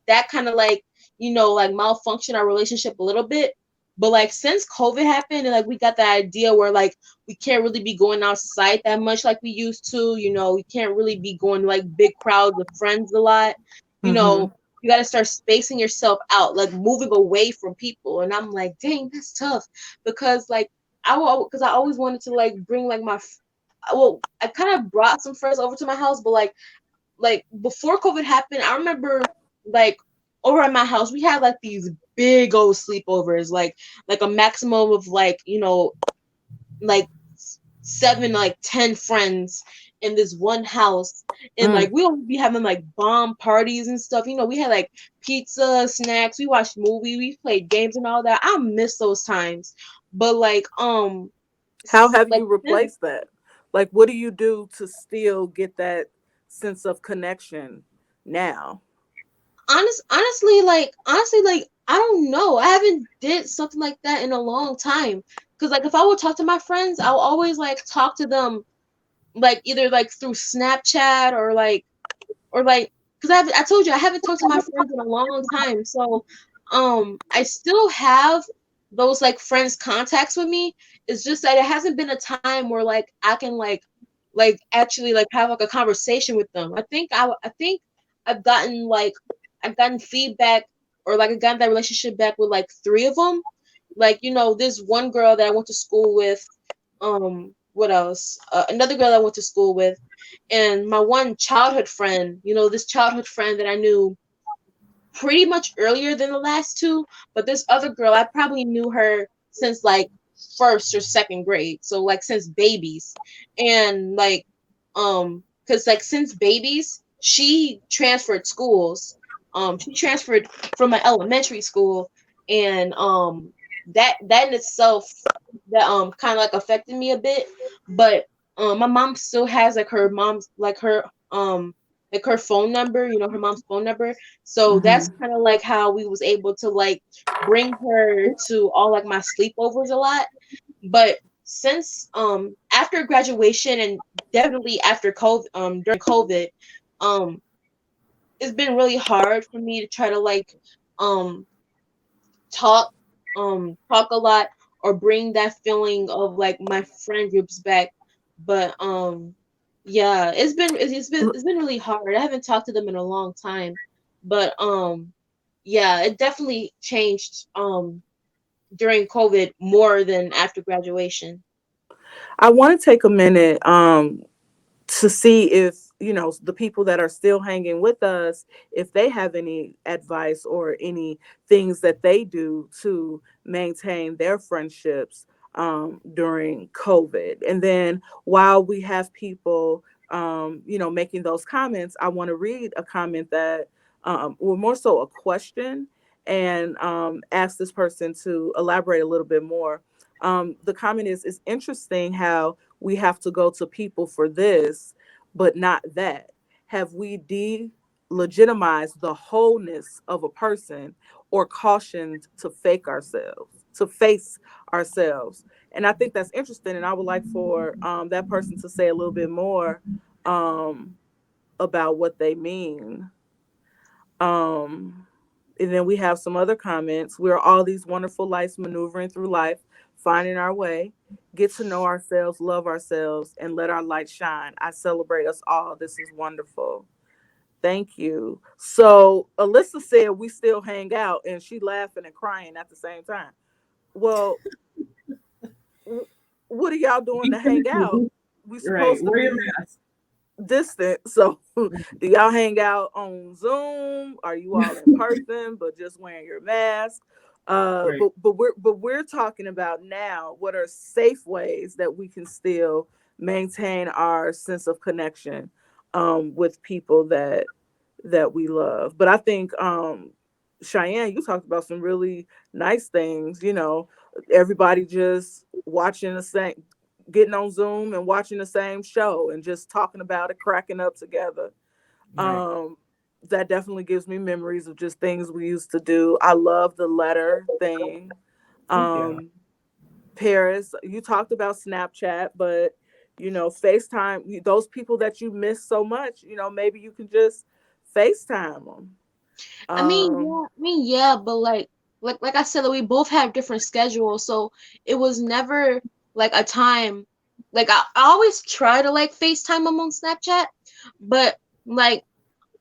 that kind of like like malfunction our relationship a little bit. But like since COVID happened and like we got the idea where like we can't really be going outside that much like we used to, we can't really be going to like big crowds of friends a lot. You Mm-hmm. know, you got to start spacing yourself out, like moving away from people. And I'm like, dang, that's tough because like because I always wanted to like bring like I kind of brought some friends over to my house, but like before COVID happened, I remember like over at my house we had like these big old sleepovers, like a maximum of like like 7 like 10 friends in this one house, and Mm. like we would be having like bomb parties and stuff. We had like pizza, snacks, we watched movie, we played games and all that. I miss those times, but like How have like you replaced that? Like, what do you do to still get that sense of connection now? honestly, like I don't know. I haven't did something like that in a long time. Cause like if I would talk to my friends, I'll always like talk to them like either like through Snapchat or like because I told you I haven't talked to my friends in a long time. So I still have those like friends contacts with me. It's just that it hasn't been a time where like I can like actually like have like a conversation with them. I think I've gotten like I've gotten feedback or like I've gotten that relationship back with like 3 of them. Like this one girl that I went to school with. What else? Another girl I went to school with, and my one childhood friend. This childhood friend that I knew pretty much earlier than the last two, but this other girl I probably knew her since like first or second grade, so like since babies, and like because like since babies she transferred schools. She transferred from my elementary school, and that in itself that kind of like affected me a bit, but my mom still has like her phone number, her mom's phone number. So Mm-hmm. that's kind of like how we was able to like bring her to all like my sleepovers a lot. But since after graduation and definitely after COVID, during COVID, um it's been really hard for me to try to like um talk talk a lot or bring that feeling of like my friend groups back. But yeah, it's been really hard. I haven't talked to them in a long time. But yeah, it definitely changed during COVID more than after graduation. I want to take a minute to see if the people that are still hanging with us, if they have any advice or any things that they do to maintain their friendships during COVID. And then while we have people making those comments, I want to read a comment that or more so a question, and ask this person to elaborate a little bit more. The comment is, it's interesting how we have to go to people for this, but not that. Have we delegitimized the wholeness of a person, or cautioned to face ourselves? And I think that's interesting. And I would like for that person to say a little bit more um, about what they mean. Um, and then we have some other comments. We're all these wonderful lights maneuvering through life, finding our way, get to know ourselves, love ourselves, and let our light shine. I celebrate us all. This is wonderful. Thank you. So Alyssa said we still hang out, and she laughing and crying at the same time. Well, w- what are y'all doing Be to hang out? careful. We Right. supposed to Wear your be mask. distant. So do y'all hang out on Zoom? Are you all in person but just wearing your mask? Right. But we're talking about now what are safe ways that we can still maintain our sense of connection with people that we love. But I think Cheyenne, you talked about some really nice things, everybody just watching the same, getting on Zoom and watching the same show and just talking about it, cracking up together. Right. Um, that definitely gives me memories of just things we used to do. I love the letter thing. Yeah. Um, Paris, you talked about Snapchat, but FaceTime, those people that you miss so much, maybe you can just FaceTime them. Yeah, but like I said, like, we both have different schedules, so it was never like a time. Like I always try to like FaceTime them on Snapchat, but like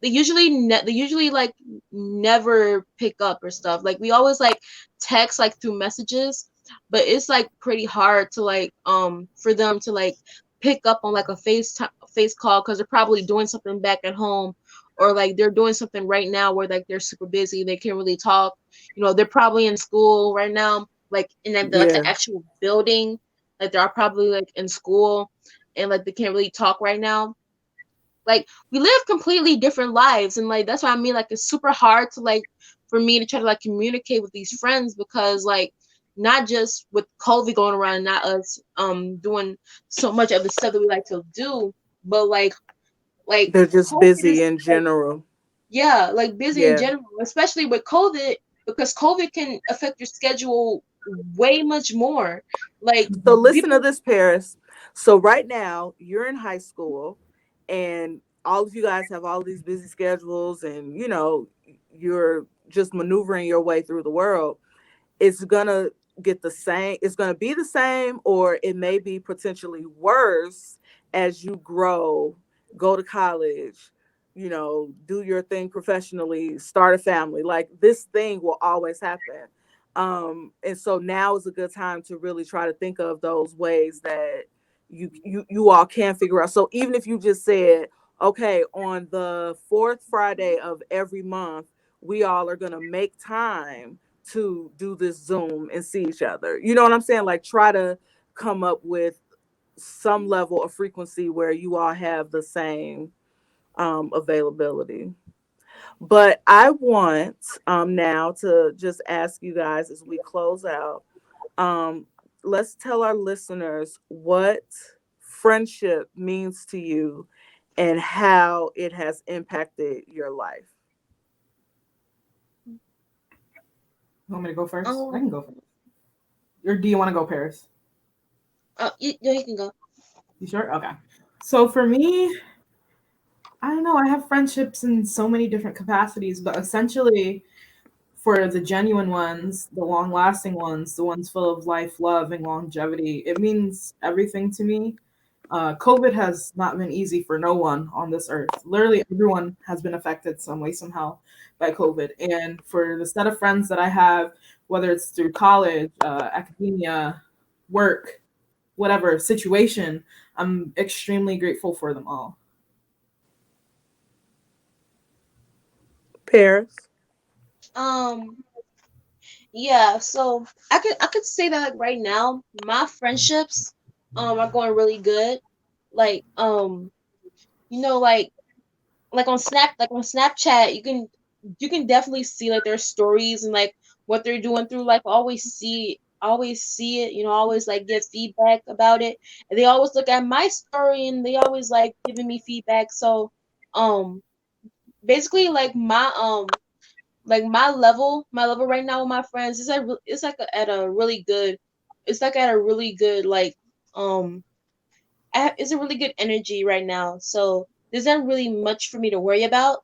they usually like never pick up or stuff. Like we always like text like through messages, but it's like pretty hard to like for them to like pick up on like a face call because they're probably doing something back at home, or like they're doing something right now where like they're super busy, they can't really talk. They're probably in school right now, like in like Yeah, the actual building, like they're probably like in school, and like they can't really talk right now. Like we live completely different lives, and like that's what I mean. Like it's super hard to like for me to try to like communicate with these friends because like not just with COVID going around and not us doing so much of the stuff that we like to do, but like they're just COVID busy is in like, general. yeah, like busy in Yeah. general, especially with COVID, because COVID can affect your schedule way much more. Like So listen to people, this, Paris. So right now you're in high school, and all of you guys have all these busy schedules, and you're just maneuvering your way through the world. It's gonna get the same. It's gonna be the same, or it may be potentially worse as you grow, go to college, do your thing professionally, start a family. Like this thing will always happen. And so now is a good time to really try to think of those ways that you all can figure out. So even if you just said, okay, on the fourth Friday of every month, we all are gonna make time to do this Zoom and see each other. You know what I'm saying? Like try to come up with some level of frequency where you all have the same availability. But I want now to just ask you guys as we close out, um, let's tell our listeners what friendship means to you and how it has impacted your life. You want me to go first? I um, can go first. Or do you want to go, Paris? you can go. You sure? Okay. So for me, I don't know. I have friendships in so many different capacities, but essentially, for the genuine ones, the long lasting ones, the ones full of life, love, and longevity, it means everything to me. COVID has not been easy for no one on this earth. Literally, everyone has been affected some way, somehow by COVID. And for the set of friends that I have, whether it's through college, academia, work, whatever situation, I'm extremely grateful for them all. Paris. Um, yeah, so I could say that like right now, my friendships are going really good. Like like on Snapchat, you can definitely see like their stories and like what they're doing through life. I always see it, always like get feedback about it. And they always look at my story and they always like giving me feedback. So um basically like my level right now with my friends is at a really good like um it's a really good energy right now. So there's not really much for me to worry about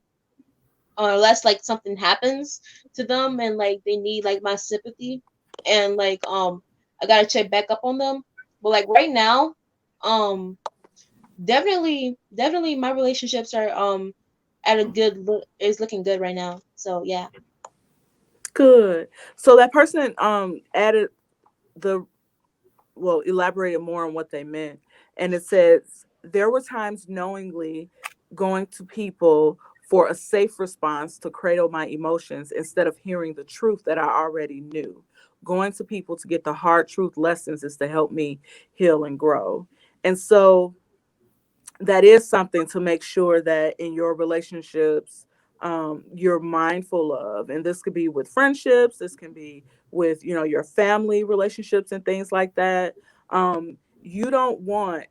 unless like something happens to them and like they need like my sympathy. And like I gotta check back up on them. But like right now, um, definitely my relationships are at a good look is looking good right now. So yeah. Good. So that person added the well, elaborated more on what they meant. And it says, there were times knowingly going to people for a safe response to cradle my emotions instead of hearing the truth that I already knew. Going to people to get the hard truth lessons is to help me heal and grow. And so that is something to make sure that in your relationships, you're mindful of. And this could be with friendships, this can be with, your family relationships and things like that. You don't want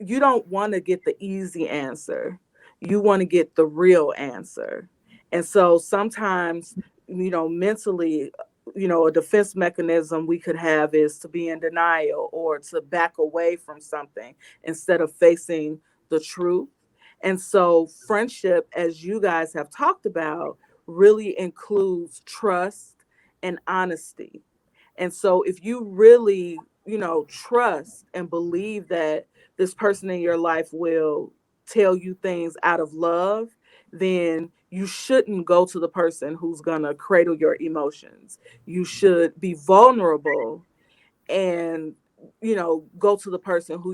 to get the easy answer. You want to get the real answer. And so sometimes, mentally, a defense mechanism we could have is to be in denial or to back away from something instead of facing the truth. And so friendship, as you guys have talked about, really includes trust and honesty. And so if you really, trust and believe that this person in your life will tell you things out of love, then you shouldn't go to the person who's going to cradle your emotions. You should be vulnerable and go to the person who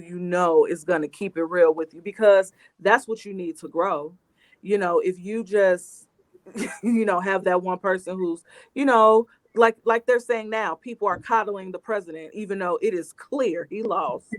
is going to keep it real with you, because that's what you need to grow. If you just have that one person who's you know like they're saying now, people are coddling the president even though it is clear he lost.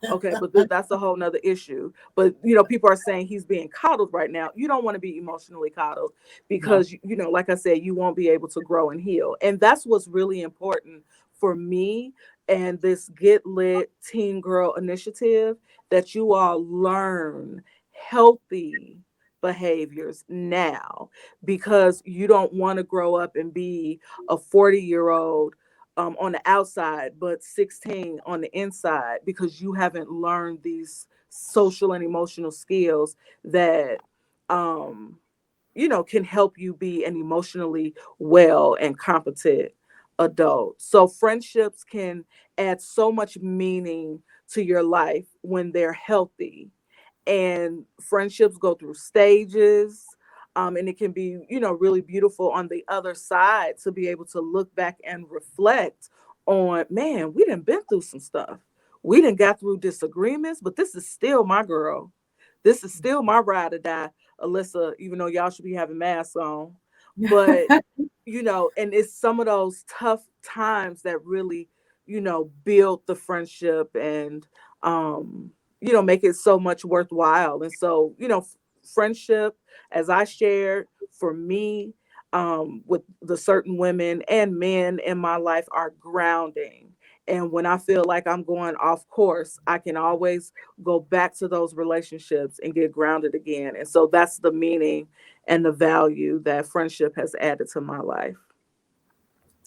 Okay, but that's a whole nother issue. But people are saying he's being coddled right now. You don't want to be emotionally coddled, No. because like I said, you won't be able to grow and heal. And that's what's really important for me and this Get Lit Teen Girl initiative, that you all learn healthy behaviors now, because you don't want to grow up and be a 40-year-old on the outside, but 16 on the inside, because you haven't learned these social and emotional skills that, can help you be an emotionally well and competent adult. So friendships can add so much meaning to your life when they're healthy. And friendships go through stages, and it can be really beautiful on the other side to be able to look back and reflect on, man, we done been through some stuff, we done got through disagreements, but this is still my girl, this is still my ride or die, Alyssa, even though y'all should be having masks on. But and it's some of those tough times that really build the friendship and make it so much worthwhile. And so friendship, as I shared, for me, with the certain women and men in my life, are grounding. And when I feel like I'm going off course, I can always go back to those relationships and get grounded again. And so that's the meaning and the value that friendship has added to my life.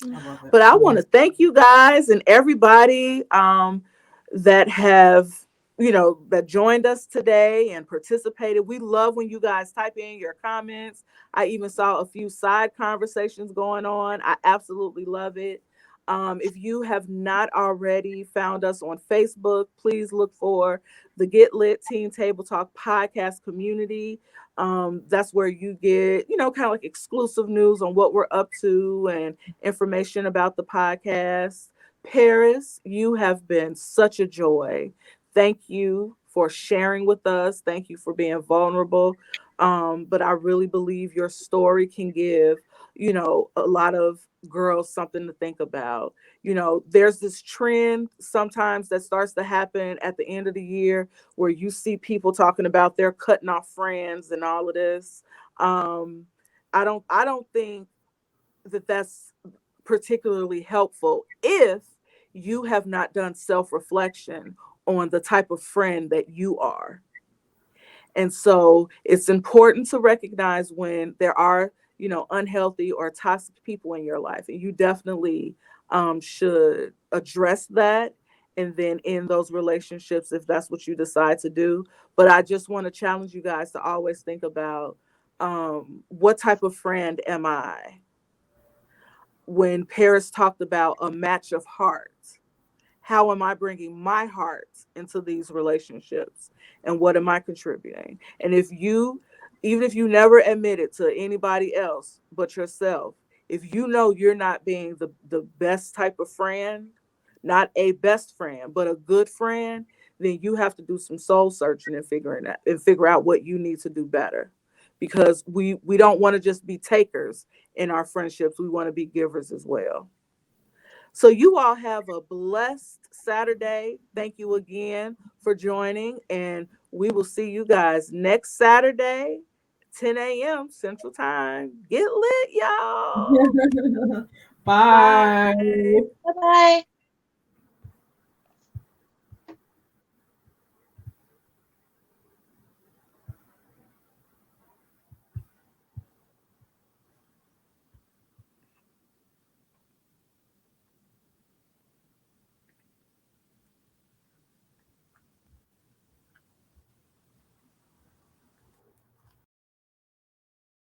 I love it. But I want to thank you guys and everybody that have, that joined us today and participated. We love when you guys type in your comments. I even saw a few side conversations going on. I absolutely love it. If you have not already found us on Facebook, please look for the Get Lit Teen Table Talk podcast community. That's where you get, kind of like exclusive news on what we're up to and information about the podcast. Paris, you have been such a joy. Thank you for sharing with us. Thank you for being vulnerable. But I really believe your story can give, a lot of girls something to think about. There's this trend sometimes that starts to happen at the end of the year where you see people talking about they're cutting off friends and all of this. Um, I don't think that that's particularly helpful if you have not done self-reflection on the type of friend that you are. And so it's important to recognize when there are, unhealthy or toxic people in your life. And you definitely should address that and then end those relationships if that's what you decide to do. But I just want to challenge you guys to always think about, what type of friend am I? When Paris talked about a match of hearts, how am I bringing my heart into these relationships, and what am I contributing? And even if you never admit it to anybody else but yourself, if you know you're not being the best type of friend, not a best friend, but a good friend, then you have to do some soul searching and figure out what you need to do better. Because we don't want to just be takers in our friendships. We want to be givers as well. So you all have a blessed Saturday. Thank you again for joining, and we will see you guys next Saturday, 10 a.m. Central Time. Get lit, y'all. Bye. Bye. Bye bye.